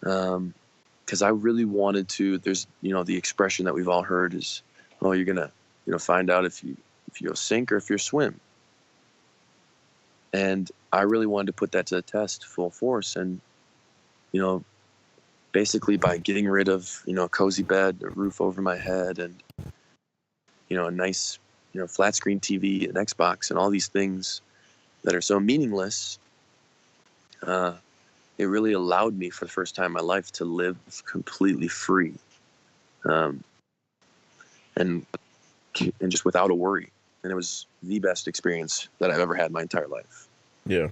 Because I really wanted to. There's, the expression that we've all heard is, "Oh, you're gonna, find out if you sink or if you swim." And I really wanted to put that to the test, full force. And basically by getting rid of, a cozy bed, a roof over my head, and, a nice, flat screen TV, an Xbox, and all these things that are so meaningless, it really allowed me for the first time in my life to live completely free, um, and and just without a worry. And it was the best experience that I've ever had in my entire life. Yeah.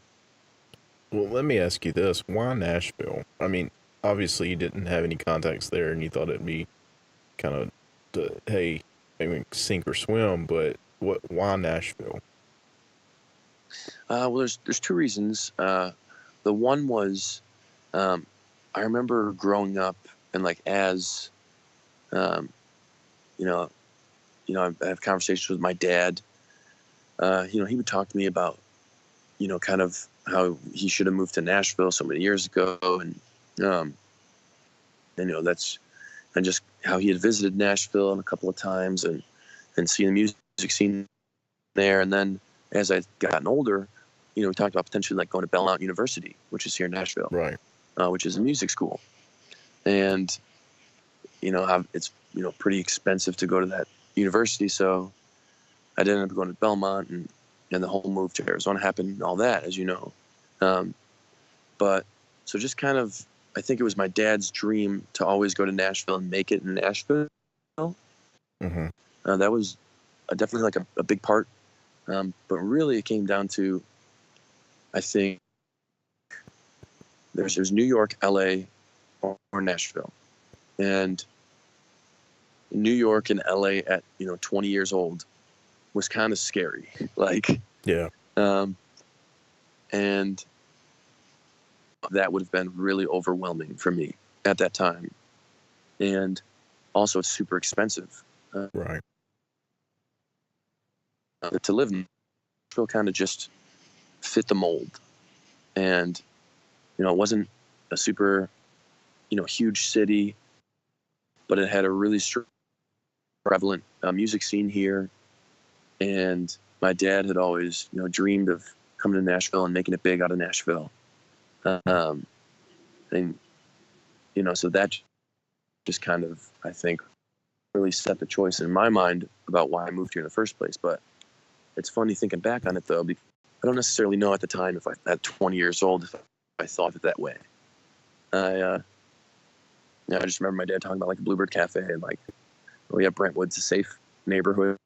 Well, let me ask you this. Why Nashville? I mean, obviously you didn't have any contacts there and you thought it'd be kind of, hey, I mean, sink or swim, but why Nashville? Well, there's two reasons. The one was, I remember growing up and like as, um, you know, I have conversations with my dad. He would talk to me about, kind of how he should have moved to Nashville so many years ago, um, that's and just how he had visited Nashville a couple of times and seen the music scene there. And then as I've gotten older, we talked about potentially like going to Belmont University, which is here in Nashville, Right. which is a music school. And, it's, pretty expensive to go to that university. So I did end up going to Belmont, and the whole move to Arizona happened and all that, as you know. But so just kind of, I think it was my dad's dream to always go to Nashville and make it in Nashville. Mm-hmm. That was definitely like a big part. But really it came down to, I think there's New York, LA, or Nashville. And New York and LA at, 20 years old was kind of scary. Like, Yeah. And that would have been really overwhelming for me at that time. And also it's super expensive. Right. To live in Nashville kind of just fit the mold. And, it wasn't a super, huge city, but it had a really prevalent music scene here. And my dad had always, dreamed of coming to Nashville and making it big out of Nashville. And, so that just kind of, I think, really set the choice in my mind about why I moved here in the first place. But it's funny thinking back on it, though, because I don't necessarily know at the time, if I at 20 years old, if I thought it that way. I just remember my dad talking about like a Bluebird Cafe and like, oh yeah, Brentwood's a safe neighborhood.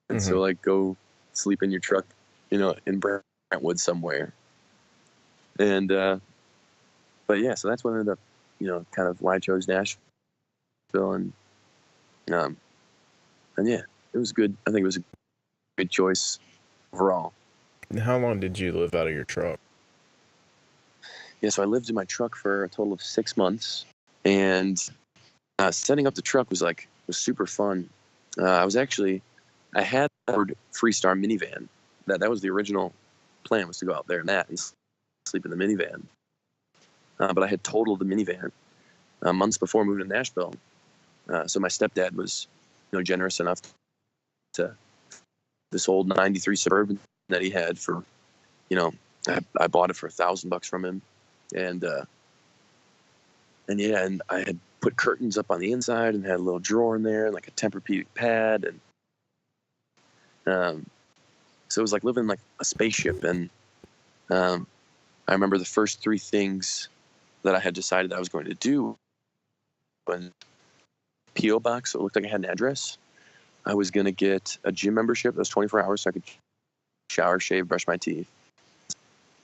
And Mm-hmm. so like go sleep in your truck, in Brentwood somewhere. And, but yeah, so that's what ended up, kind of why I chose Nashville. And yeah, it was good. I think it was a good choice overall. And how long did you live out of your truck? Yeah, so I lived in my truck for a total of 6 months, and setting up the truck was super fun. I had a Freestar minivan. That was the original plan, was to go out there in that and sleep in the minivan. But I had totaled the minivan months before moving to Nashville. So my stepdad was, generous enough to this old '93 Suburban that he had for, I bought it for $1,000 from him, and yeah, and I had put curtains up on the inside and had a little drawer in there and like a Tempur-Pedic pad, and so it was like living like a spaceship. And I remember the first 3 things that I had decided I was going to do when P.O. box, so it looked like I had an address. I was going to get a gym membership that was 24 hours so I could shower, shave, brush my teeth.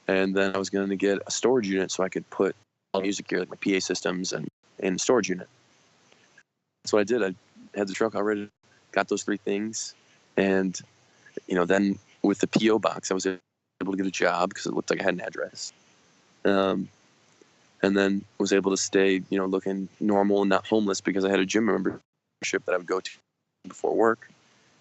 And then I was going to get a storage unit so I could put all music gear, like my PA systems, and in storage unit. That's what I did. I had the truck already, got those 3 things. And, then with the P.O. box, I was able to get a job because it looked like I had an address. And then was able to stay, looking normal and not homeless because I had a gym membership that I would go to before work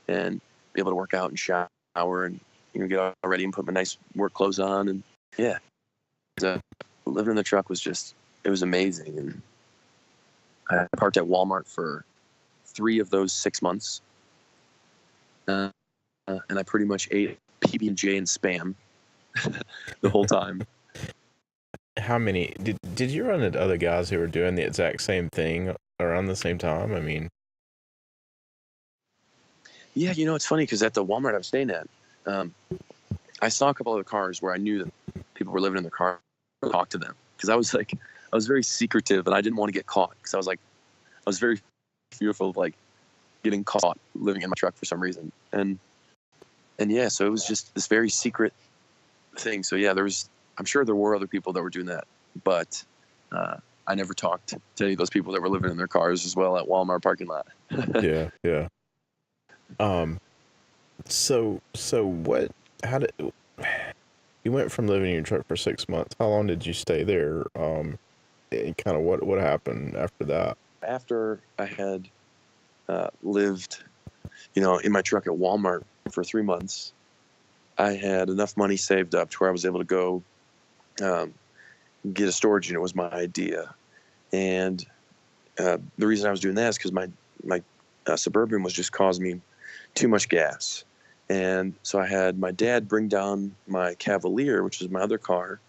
and be able to work out and shower and, get all ready and put my nice work clothes on. And yeah, living in the truck was it was amazing. And I parked at Walmart for 3 of those 6 months. And I pretty much ate PB&J and Spam the whole time. how many did you run into other guys who were doing the exact same thing around the same time? I mean, Yeah, it's funny because at the Walmart I was staying at, I saw a couple other cars where I knew that people were living in their car. I talked to them because I was very secretive and I didn't want to get caught because I was very fearful of like getting caught living in my truck for some reason. And yeah, so it was just this very secret thing. So yeah, I'm sure there were other people that were doing that, but I never talked to any of those people that were living in their cars as well at Walmart parking lot. yeah, yeah. Um, so what? How did you went from living in your truck for 6 months? How long did you stay there? And kind of what happened after that? After I had lived, in my truck at Walmart for 3 months, I had enough money saved up to where I was able to go get a storage unit was my idea. And the reason I was doing that is because my Suburban was just causing me too much gas. And so I had my dad bring down my Cavalier, which is my other car,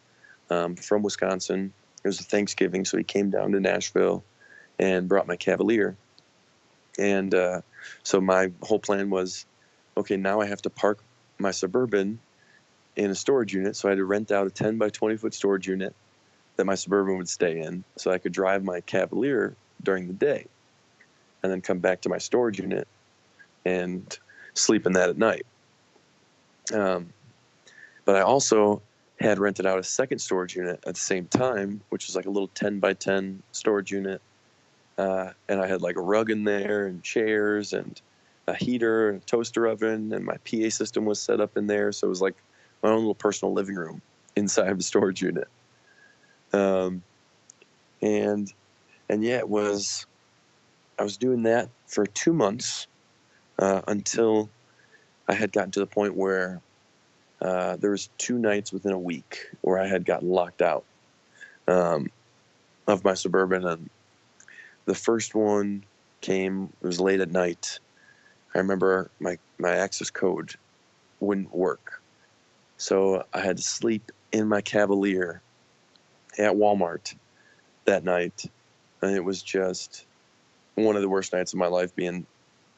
from Wisconsin. It was a Thanksgiving, so he came down to Nashville and brought my Cavalier. And so my whole plan was, okay, now I have to park my Suburban in a storage unit. So I had to rent out a 10 by 20 foot storage unit that my Suburban would stay in so I could drive my Cavalier during the day and then come back to my storage unit and sleep in that at night. But I also had rented out a second storage unit at the same time, which was like a little 10 by 10 storage unit. And I had like a rug in there and chairs and a heater and a toaster oven, and my PA system was set up in there. So it was like my own little personal living room inside of the storage unit. And yeah, I was doing that for 2 months until I had gotten to the point where there was 2 nights within a week where I had gotten locked out of my Suburban. And the first one it was late at night. I remember my access code wouldn't work. So I had to sleep in my Cavalier at Walmart that night. And it was just one of the worst nights of my life, being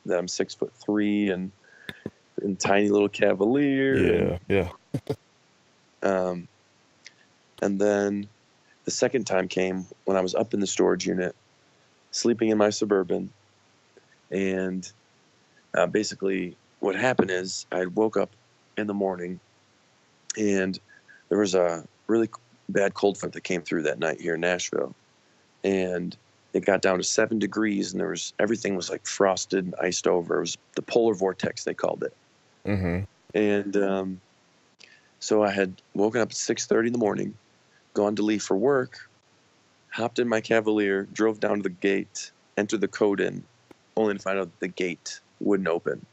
that I'm 6'3" and tiny little Cavalier. Yeah. And then the second time came when I was up in the storage unit, sleeping in my Suburban. And basically what happened is I woke up in the morning and there was a really bad cold front that came through that night here in Nashville. And it got down to 7 degrees and everything was like frosted and iced over. It was the polar vortex, they called it. Mm-hmm. And so I had woken up at 6:30 in the morning, gone to leave for work, hopped in my Cavalier, drove down to the gate, entered the code in, only to find out that the gate wouldn't open.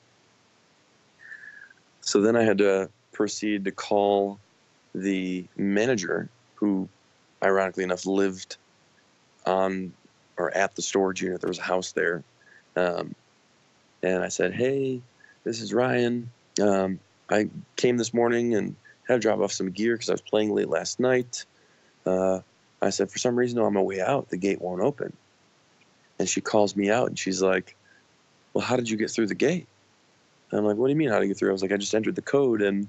So then I had to proceed to call the manager, who ironically enough lived on or at the storage unit. There was a house there. And I said, hey, this is Ryan. I came this morning and had to drop off some gear because I was playing late last night. I said, for some reason on my way out, the gate won't open. And she calls me out and she's like, well, how did you get through the gate? And I'm like, what do you mean how did you get through? I was like, I just entered the code and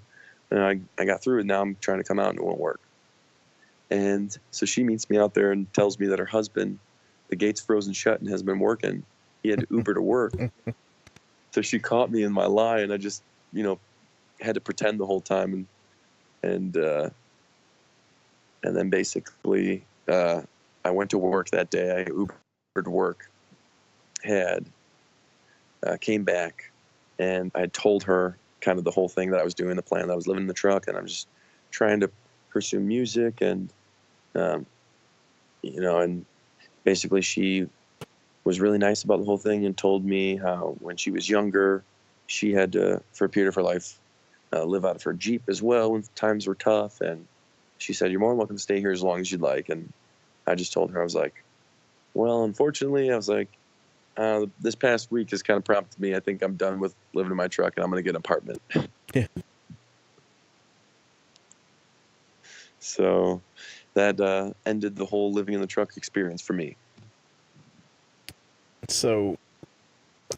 I got through and now I'm trying to come out and it won't work. And so she meets me out there and tells me that her husband, the gate's frozen shut and has been working. He had to Uber to work. So she caught me in my lie and I just, had to pretend the whole time. And then basically I went to work that day. I Ubered to work, came back, and I had told her kind of the whole thing that I was doing, the plan that I was living in the truck, and I'm just trying to pursue music. And and basically she was really nice about the whole thing and told me how when she was younger, she had to, for a period of her life, live out of her Jeep as well when times were tough. And she said, you're more than welcome to stay here as long as you'd like. And I just told her, I was like, well, unfortunately, I was like, this past week has kind of prompted me. I think I'm done with living in my truck and I'm going to get an apartment. Yeah. So, that ended the whole living in the truck experience for me. So,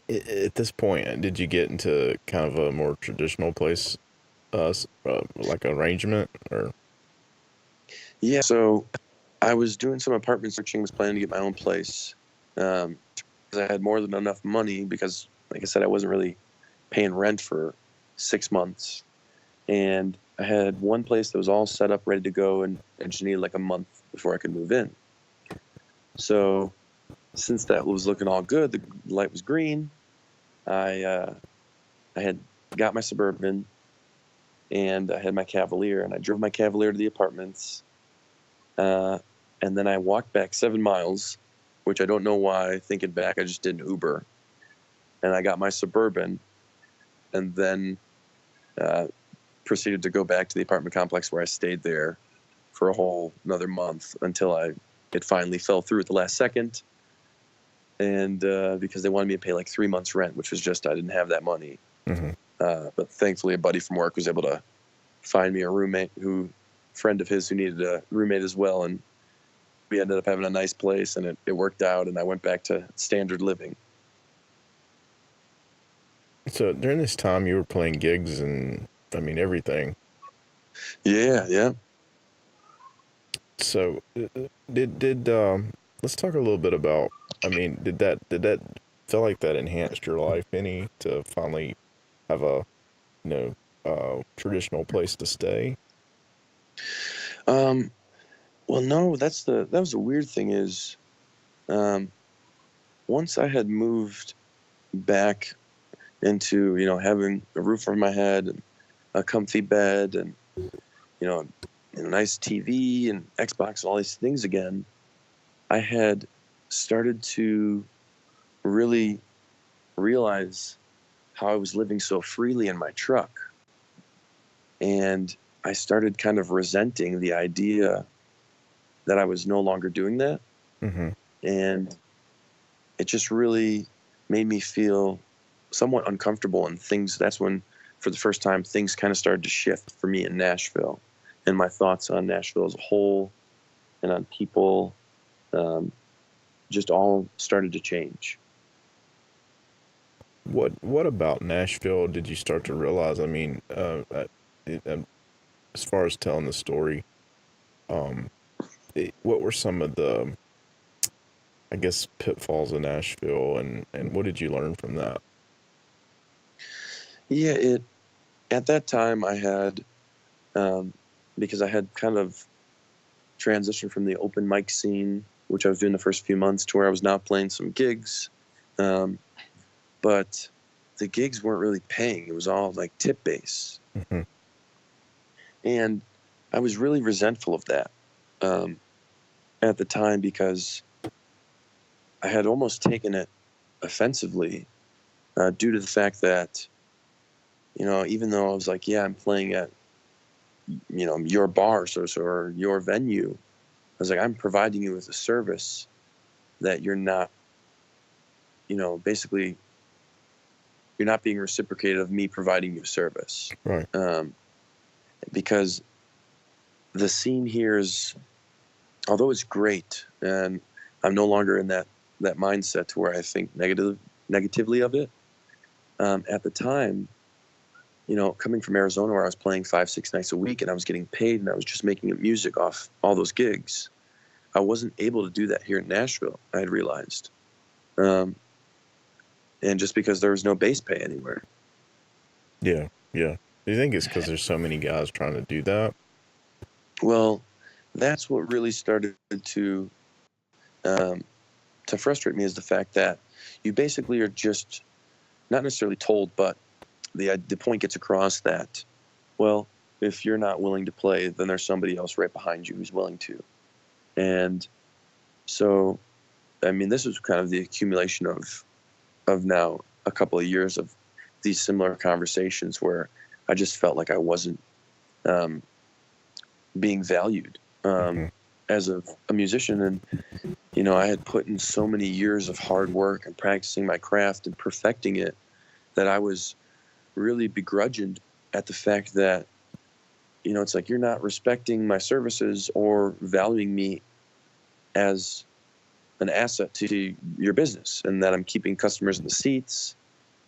at this point, did you get into kind of a more traditional place, like arrangement, or? Yeah, so I was doing some apartment searching, was planning to get my own place. Um, 'Cause I had more than enough money because, like I said, I wasn't really paying rent for 6 months. And I had one place that was all set up, ready to go, and I just needed like a month before I could move in. So since that was looking all good, the light was green. I had got my Suburban and I had my Cavalier, and I drove my Cavalier to the apartments. Uh, and then I walked back 7 miles, which I don't know why. Thinking back, I just did an Uber, and I got my Suburban, and then uh, proceeded to go back to the apartment complex where I stayed there for a whole another month until it finally fell through at the last second. And because they wanted me to pay like 3 months rent, which was just, I didn't have that money. Mm-hmm. But thankfully a buddy from work was able to find me a friend of his who needed a roommate as well. And we ended up having a nice place, and it worked out, and I went back to standard living. So during this time, you were playing gigs and I mean everything. Yeah, yeah. So did let's talk a little bit about. I mean, did that feel like that enhanced your life any to finally have a traditional place to stay? Um, well, no, that was the weird thing is, um, once I had moved back into, having a roof over my head and a comfy bed and, you know, a nice TV and Xbox and all these things again, I had started to really realize how I was living so freely in my truck. And I started kind of resenting the idea that I was no longer doing that. Mm-hmm. And it just really made me feel somewhat uncomfortable. And that's when, for the first time, things kind of started to shift for me in Nashville. And my thoughts on Nashville as a whole and on people um, just all started to change. What about Nashville did you start to realize? I mean, as far as telling the story, um, what were some of the, I guess, pitfalls of Nashville, and what did you learn from that? Yeah, at that time I had, um, because I had kind of transitioned from the open mic scene, which I was doing the first few months, to where I was now playing some gigs. Um, but the gigs weren't really paying. It was all like tip base. Mm-hmm. And I was really resentful of that um, at the time, because I had almost taken it offensively due to the fact that, even though I was like, yeah, I'm playing at, your bar, or your venue, I was like, I'm providing you with a service that you're not, basically, you're not being reciprocated of me providing you a service. Right. Because the scene here is, although it's great, and I'm no longer in that mindset to where I think negatively of it. At the time, coming from Arizona, where I was playing 5-6 nights a week and I was getting paid and I was just making music off all those gigs, I wasn't able to do that here in Nashville. I had realized, and just because there was no base pay anywhere. Yeah. Yeah. Do you think it's because there's so many guys trying to do that? Well, that's what really started um, to frustrate me, is the fact that you basically are just not necessarily told, but the point gets across that, well, if you're not willing to play, then there's somebody else right behind you who's willing to. And so, I mean, this was kind of the accumulation of now a couple of years of these similar conversations where I just felt like I wasn't um, being valued Mm-hmm. as a musician. And, I had put in so many years of hard work and practicing my craft and perfecting it, that I was really begrudged at the fact that it's like, you're not respecting my services or valuing me as an asset to your business, and that I'm keeping customers in the seats.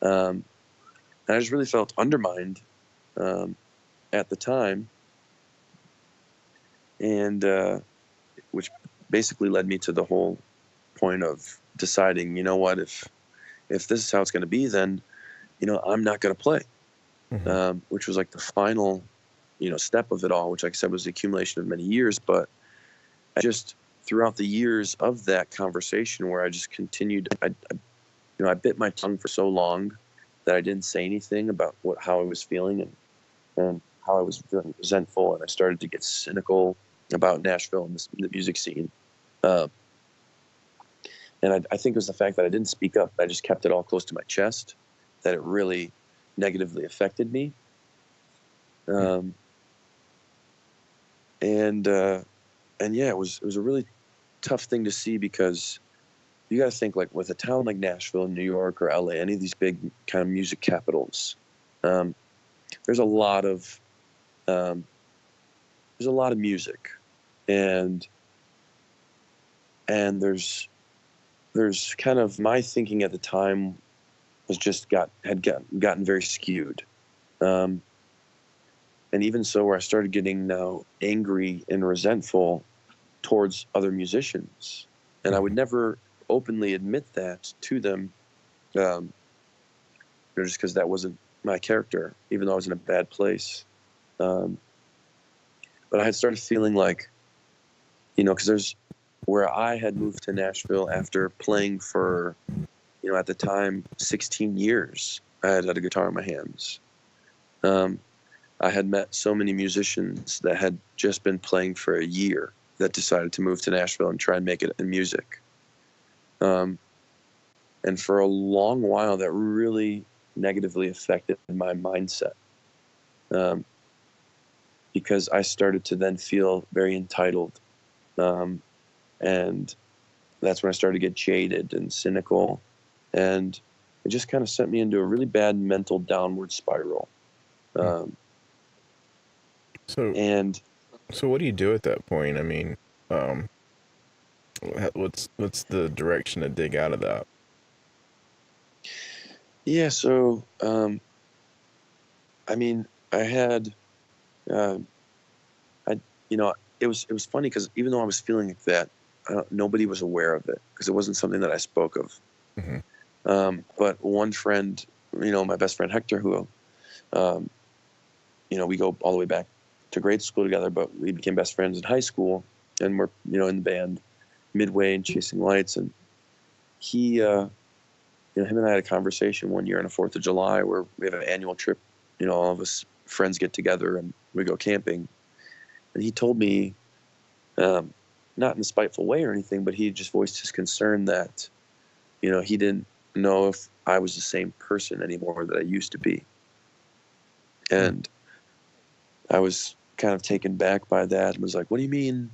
And I just really felt undermined at the time, and which basically led me to the whole point of deciding, what, if this is how it's going to be, then I'm not going to play. Which was like the final step of it all, which, like I said, was the accumulation of many years. But I just, throughout the years of that conversation, where I just continued, I bit my tongue for so long that I didn't say anything about how I was feeling, and how I was feeling resentful, and I started to get cynical about Nashville and the music scene. And I think it was the fact that I didn't speak up. I just kept it all close to my chest, that it really negatively affected me. And yeah, it was a really tough thing to see, because you got to think, like, with a town like Nashville, New York, or LA, any of these big kind of music capitals, there's a lot of music, and there's kind of, my thinking at the time was just had gotten very skewed. And even so, where I started getting now angry and resentful towards other musicians. And I would never openly admit that to them, just because that wasn't my character, even though I was in a bad place. But I had started feeling like, because there's where I had moved to Nashville after playing for, at the time, 16 years. I had a guitar in my hands. I had met so many musicians that had just been playing for a year that decided to move to Nashville and try and make it in music. And for a long while, that really negatively affected my mindset. Because I started to then feel very entitled. And that's when I started to get jaded and cynical. And it just kind of sent me into a really bad mental downward spiral. So what do you do at that point? I mean, what's the direction to dig out of that? Yeah, so I mean, I had, it was funny, because even though I was feeling like that, nobody was aware of it, because it wasn't something that I spoke of. But one friend, my best friend Hector, who, we go all the way back to grade school together, but we became best friends in high school, and we're, in the band Midway and Chasing Lights. And he, him and I had a conversation one year on the 4th of July, where we have an annual trip, all of us friends get together and we go camping. And he told me, not in a spiteful way or anything, but he just voiced his concern that, he didn't know if I was the same person anymore that I used to be. And I was kind of taken back by that, and was like, what do you mean?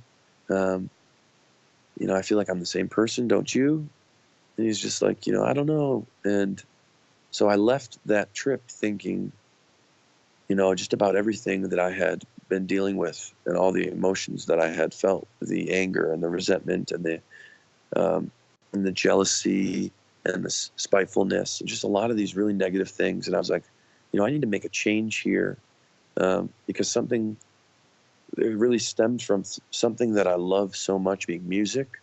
I feel like I'm the same person, don't you? And he's just like, I don't know. And so I left that trip thinking, just about everything that I had been dealing with, and all the emotions that I had felt, the anger and the resentment and the jealousy and the spitefulness, and just a lot of these really negative things. And I was like, I need to make a change here, because it really stemmed from something that I love so much, being music,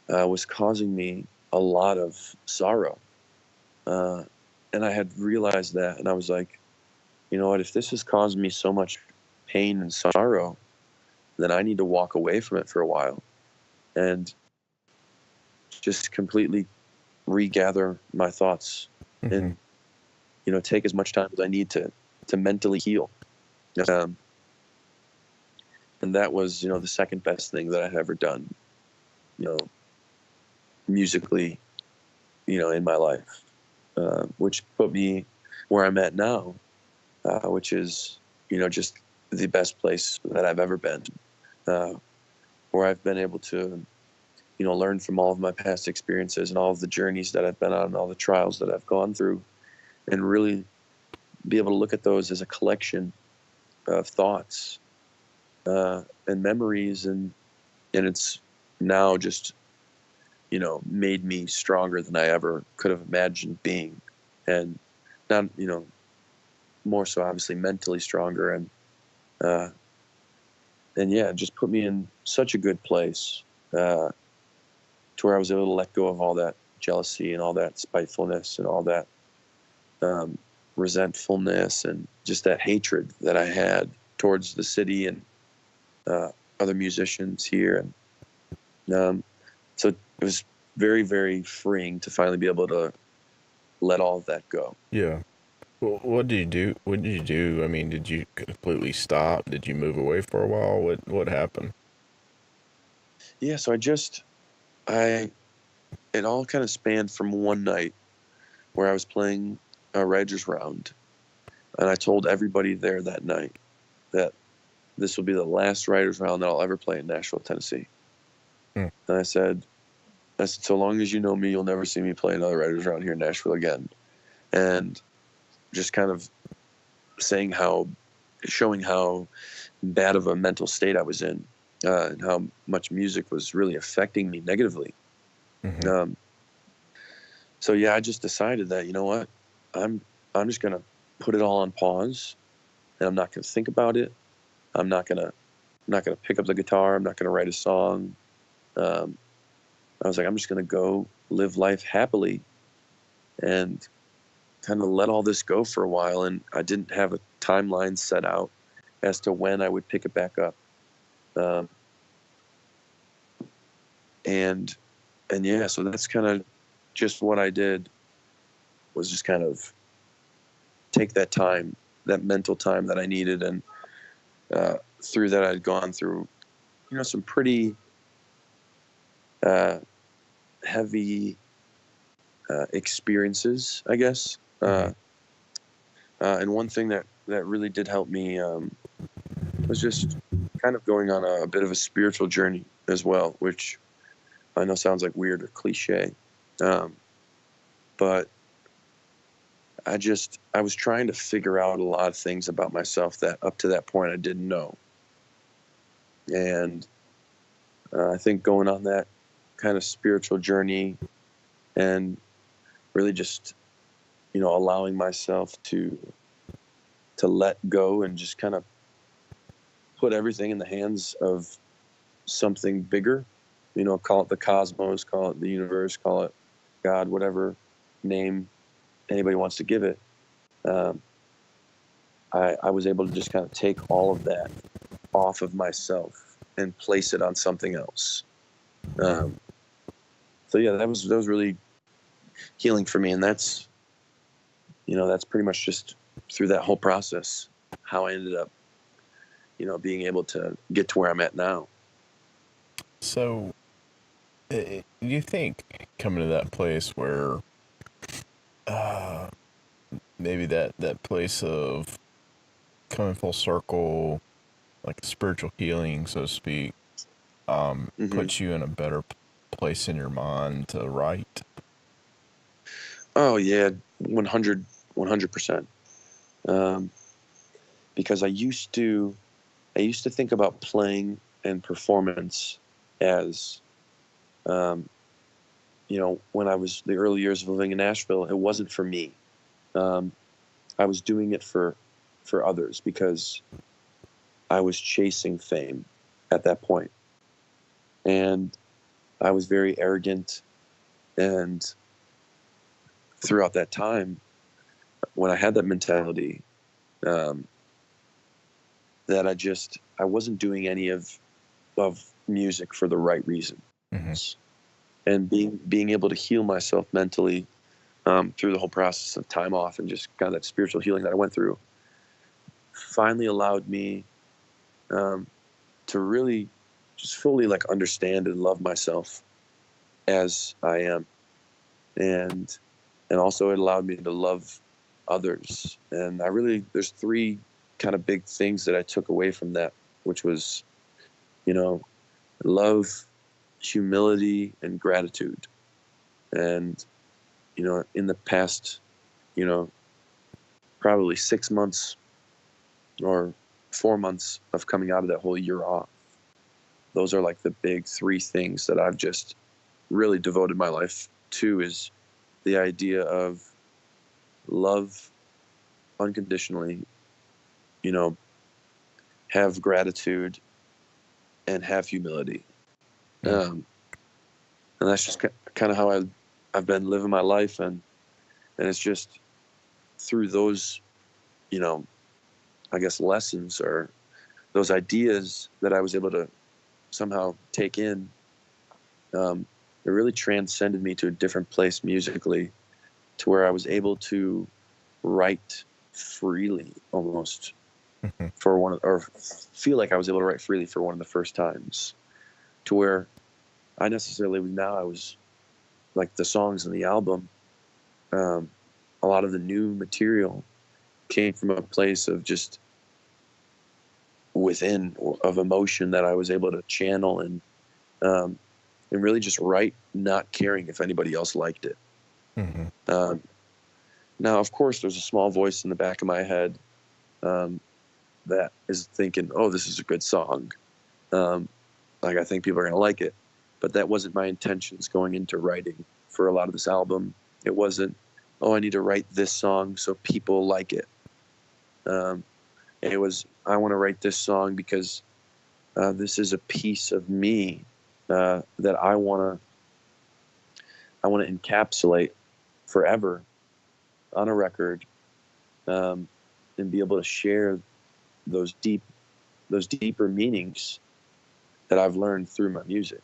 was causing me a lot of sorrow. And I had realized that, and I was like, you know what, if this has caused me so much pain and sorrow, then I need to walk away from it for a while and just completely regather my thoughts, and, take as much time as I need to mentally heal. And that was, the second best thing that I'd ever done, musically, in my life, which put me where I'm at now, which is, just the best place that I've ever been, where I've been able to, learn from all of my past experiences and all of the journeys that I've been on and all the trials that I've gone through, and really be able to look at those as a collection of thoughts and memories, and it's now just, made me stronger than I ever could have imagined being, and not, more so obviously mentally stronger, uh, and yeah, it just put me in such a good place to where I was able to let go of all that jealousy and all that spitefulness and all that um, resentfulness and just that hatred that I had towards the city and uh, other musicians here. And so it was very, very freeing to finally be able to let all of that go. Yeah. Well, what did you do? What did you do? I mean, did you completely stop? Did you move away for a while? What happened? Yeah, so it all kind of spanned from one night where I was playing a Writers Round, and I told everybody there that night that this will be the last Writers Round that I'll ever play in Nashville, Tennessee. Hmm. And I said, so long as you know me, you'll never see me play another Writers Round here in Nashville again. And just kind of showing how bad of a mental state I was in, and how much music was really affecting me negatively. Mm-hmm. Um, so yeah, I just decided that, you know what, I'm I'm just gonna put it all on pause, and I'm not gonna think about it. I'm not gonna pick up the guitar. I'm not gonna write a song. Um, I was like, I'm just gonna go live life happily and kind of let all this go for a while. And I didn't have a timeline set out as to when I would pick it back up. Um, and and yeah, so that's kind of just what I did, was just kind of take that time, that mental time that I needed, and through that I'd gone through, some pretty uh, heavy experiences, I guess. Mm-hmm. And one thing that really did help me was just kind of going on a bit of a spiritual journey as well, which I know sounds like weird or cliche, um, but I was trying to figure out a lot of things about myself that up to that point I didn't know, and I think going on that kind of spiritual journey and really just allowing myself to let go and just kind of put everything in the hands of something bigger, call it the cosmos, call it the universe, call it God, whatever name anybody wants to give it. um, I was able to just kind of take all of that off of myself and place it on something else. um, so yeah, that was really healing for me, and that's pretty much just through that whole process how I ended up being able to get to where I'm at now. So, do you think coming to that place where, uh, maybe that place of coming full circle, like spiritual healing, so to speak, Hmm. puts you in a better place in your mind to write? Oh yeah, 100%. Um, because I used to think about playing and performance as, um, when I was the early years of living in Nashville, it wasn't for me. Um, I was doing it for others because I was chasing fame at that point, and I was very arrogant. And throughout that time, when I had that mentality, um, that I wasn't doing any of music for the right reasons, Mm-hmm. and being able to heal myself mentally through the whole process of time off and just kind of that spiritual healing that I went through finally allowed me um, to really just fully like understand and love myself as I am, and also it allowed me to love others. And there's three kind of big things that I took away from that, which was, you know love, humility, and gratitude. And in the past, you know probably 6 months or 4 months of coming out of that whole year off. Those are like the big three things that I've just really devoted my life to, is the idea of love unconditionally, you know, have gratitude, and have humility. Mm. And that's just kind of how I've been living my life. And it's just through those, you know, I guess lessons, or those ideas that I was able to somehow take in, it really transcended me to a different place musically, to where I was able to write freely almost Mhm. or feel like I was able to write freely for one of the first times, to where I was like the songs in the album, um, a lot of the new material came from a place of just within, of emotion that I was able to channel, um, and really just write, not caring if anybody else liked it. Mhm. Um, Now, of course, there's a small voice in the back of my head, um, that is thinking, "Oh, this is a good song. Um, like, I think people are gonna like it." But that wasn't my intentions going into writing for a lot of this album. It wasn't, "Oh, I need to write this song so people like it." Um, it was, "I want to write this song because this is a piece of me that I want to encapsulate forever on a record, um, and be able to share those deeper meanings that I've learned through my music."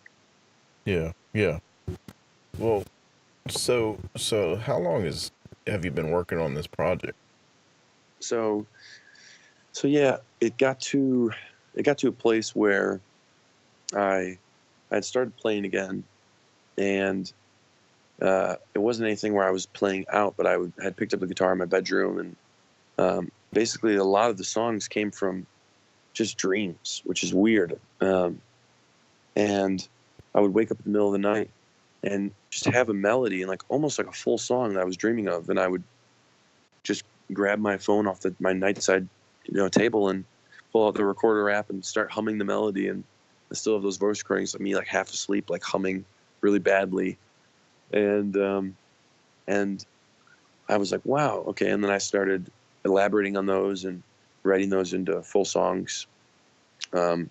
Yeah. Yeah. Well, so how long have you been working on this project? So yeah, it got to a place where I had started playing again, and it wasn't anything where I was playing out, but had picked up the guitar in my bedroom, and basically a lot of the songs came from just dreams, which is weird. And I would wake up in the middle of the night and just have a melody, and like almost like a full song that I was dreaming of, and I would just grab my phone off my nightside, table, and pull out the recorder app and start humming the melody. And I still have those voice recordings of me like half asleep, like humming really badly. And I was like, wow, okay. And then I started elaborating on those and writing those into full songs. Um,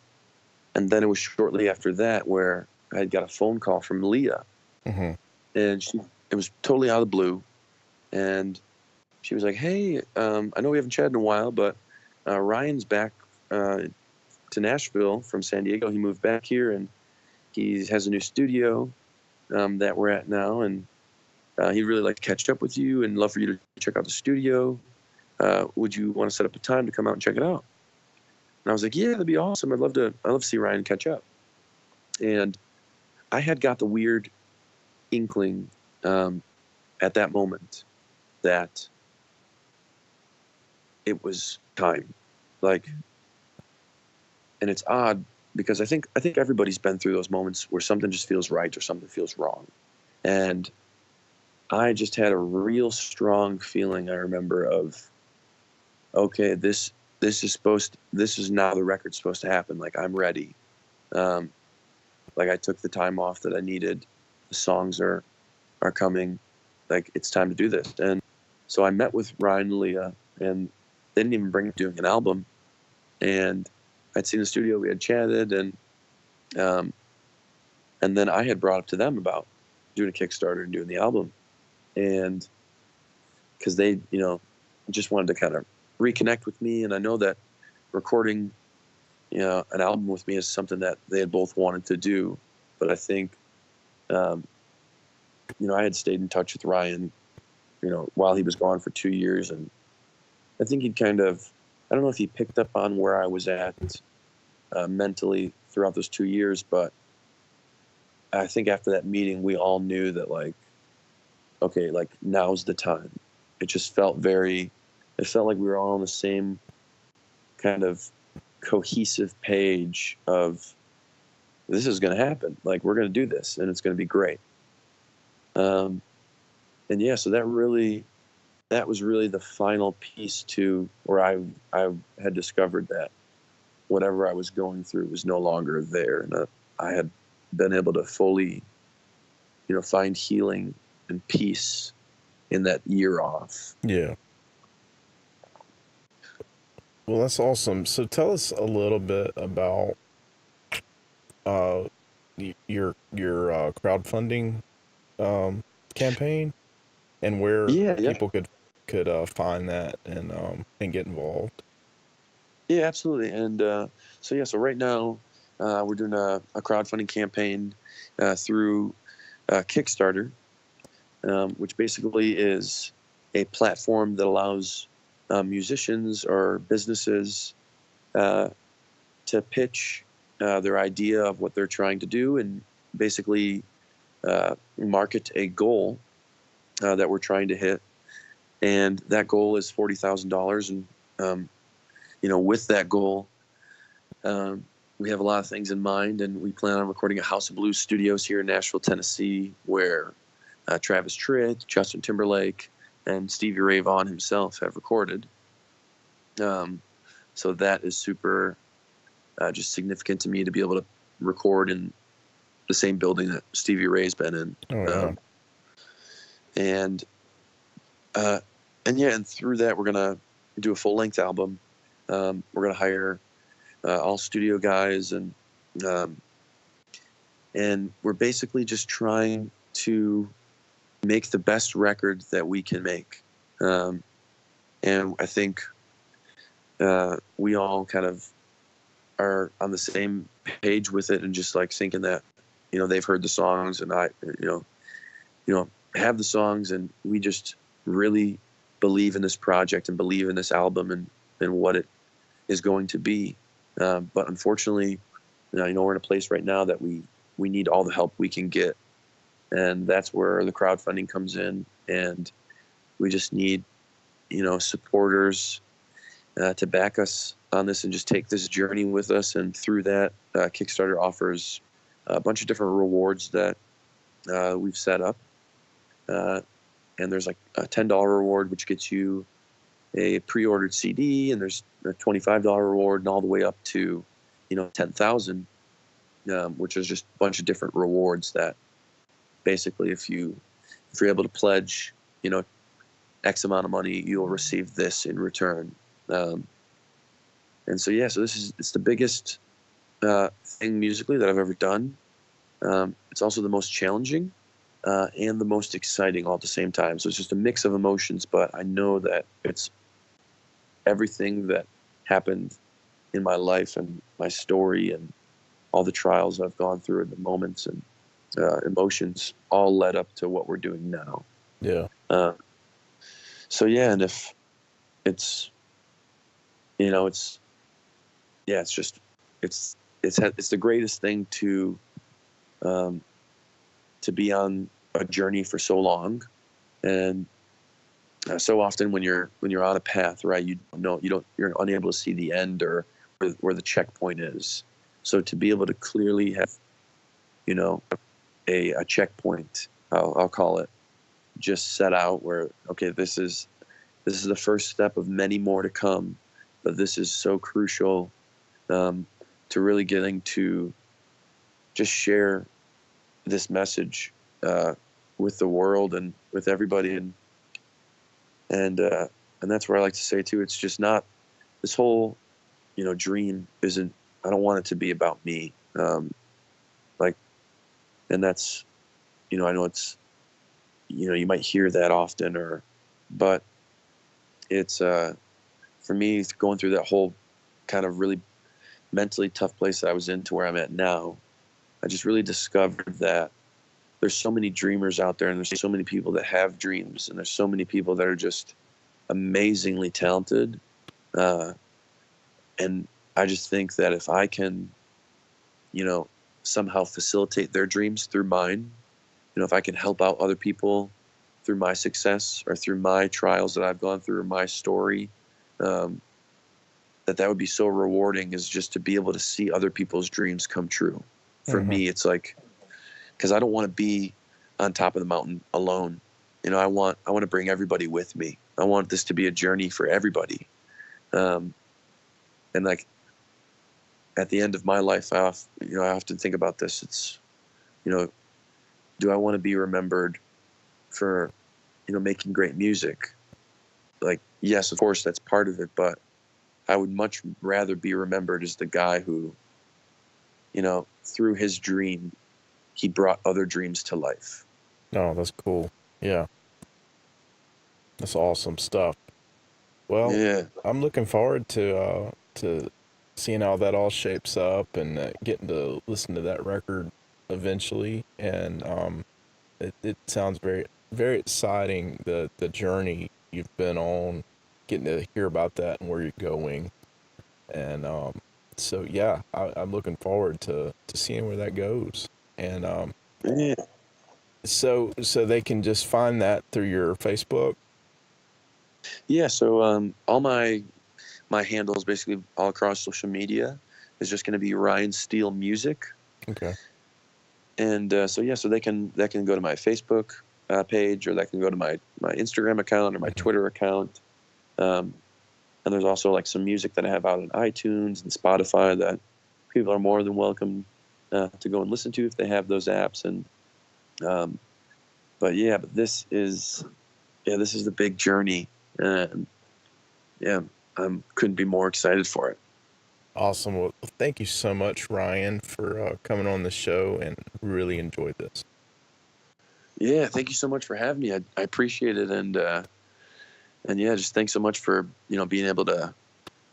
and then it was shortly after that where I had got a phone call from Leah, Mhm. and it was totally out of the blue. And she was like, "Hey, I know we haven't chatted in a while, but Ryan's back to Nashville from San Diego. He moved back here, and he has a new studio that we're at now, and he'd really like to catch up with you and love for you to check out the studio. Would you want to set up a time to come out and check it out?" And I was like, "Yeah, that'd be awesome. I'd love to see Ryan catch up." And I had got the weird inkling um, at that moment that it was time. Like, and it's odd because I think everybody's been through those moments where something just feels right or something feels wrong. And I just had a real strong feeling, I remember, of, okay, this is now the record's supposed to happen. Like, I'm ready. Um, like, I took the time off that I needed. The songs are coming. Like, it's time to do this. And so I met with Ryan and Leah, and they didn't even bring up doing an album. And I'd seen the studio, we had chatted, um, and then I had brought up to them about doing a Kickstarter and doing the album. And because they, just wanted to kind of reconnect with me. And I know that recording, an album with me is something that they had both wanted to do. But I think, um, I had stayed in touch with Ryan, while he was gone for 2 years. And I think I don't know if he picked up on where I was at mentally throughout those 2 years, but I think after that meeting, we all knew that, like, okay, like, now's the time. It just it felt like we were all on the same kind of cohesive page of, this is going to happen. Like, we're going to do this and it's going to be great. Um, and yeah, so that was really the final piece to where I had discovered that. whatever I was going through was no longer there, and I had been able to fully, find healing and peace in that year off. Yeah. Well, that's awesome. So tell us a little bit about uh your crowdfunding um campaign and where Yeah, yeah, people could find that and get involved. yeah, absolutely. And so right now we're doing a crowdfunding campaign through Kickstarter, which basically is a platform that allows musicians or businesses uh, to pitch their idea of what they're trying to do and basically market a goal that we're trying to hit. And that goal is $40,000. And, with that goal, we have a lot of things in mind, and we plan on recording at House of Blues Studios here in Nashville, Tennessee, where Travis Tritt, Justin Timberlake, and Stevie Ray Vaughan himself have recorded. So that is super just significant to me to be able to record in the same building that Stevie Ray's been in. Oh yeah. And uh, and through that we're gonna do a full length album. We're gonna hire all studio guys, um, and we're basically just trying to make the best record that we can make. And I think we all kind of are on the same page with it, and just like thinking that they've heard the songs, and I have the songs, and we just really believe in this project and believe in this album and what it is going to be. But unfortunately, we're in a place right now that we need all the help we can get, and that's where the crowdfunding comes in. And we just need supporters to back us on this and just take this journey with us. And through that, Kickstarter offers a bunch of different rewards that we've set up. And there's like a $10 reward, which gets you a pre-ordered CD, and there's a $25 reward, and all the way up to, 10,000, which is just a bunch of different rewards that basically, if you're able to pledge, X amount of money, you'll receive this in return. And so it's the biggest thing musically that I've ever done. It's also the most challenging and the most exciting all at the same time. So it's just a mix of emotions, but I know that it's everything that happened in my life and my story and all the trials I've gone through and the moments and emotions all led up to what we're doing now. Yeah. And if it's, it's the greatest thing to be on a journey for so long. And so often when you're on a path, right, you're unable to see the end or where the checkpoint is. So to be able to clearly have, a checkpoint, I'll call it, just set out where, okay, this is the first step of many more to come, but this is so crucial to really getting to just share this message with the world and with everybody, and that's where I like to say too, it's just not this whole dream isn't, I don't want it to be about me, and that's I know it's you might hear that often, but it's for me, going through that whole kind of really mentally tough place that I was in to where I'm at now, I just really discovered that there's so many dreamers out there, and there's so many people that have dreams, and there's so many people that are just amazingly talented. And I just think that if I can, somehow facilitate their dreams through mine, if I can help out other people through my success or through my trials that I've gone through, or my story, that would be so rewarding, is just to be able to see other people's dreams come true. For me, it's like, because I don't want to be on top of the mountain alone. I want to bring everybody with me. I want this to be a journey for everybody. And like, at the end of my life, I often think about this. It's, you know, do I want to be remembered for, making great music? Like, yes, of course, that's part of it, but I would much rather be remembered as the guy who, through his dream, he brought other dreams to life. Oh, that's cool. Yeah, that's awesome stuff. Well, Yeah. I'm looking forward to seeing how that all shapes up and getting to listen to that record eventually. And it sounds very very exciting, the journey you've been on, getting to hear about that and where you're going. And so yeah, I'm looking forward to seeing where that goes. And Yeah. so they can just find that through your Facebook. Yeah. So all my handles basically all across social media is just going to be Ryan Steele Music. Okay. And so they can go to my Facebook page, or they can go to my Instagram account or my Mhm. Twitter account. Um, and there's also like some music that I have out on iTunes and Spotify that people are more than welcome to go and listen to if they have those apps. And um, but this is the big journey, and yeah, I couldn't be more excited for it. Awesome. Well, thank you so much, Ryan, for coming on the show, and really enjoyed this. Yeah, thank you so much for having me. I appreciate it, and yeah, just thanks so much for being able to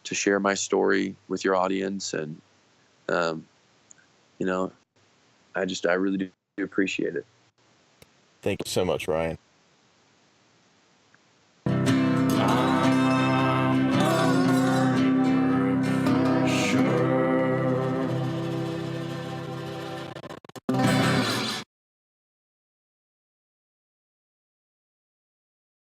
share my story with your audience. And um, you know I really do appreciate it. Thank you so much, Ryan.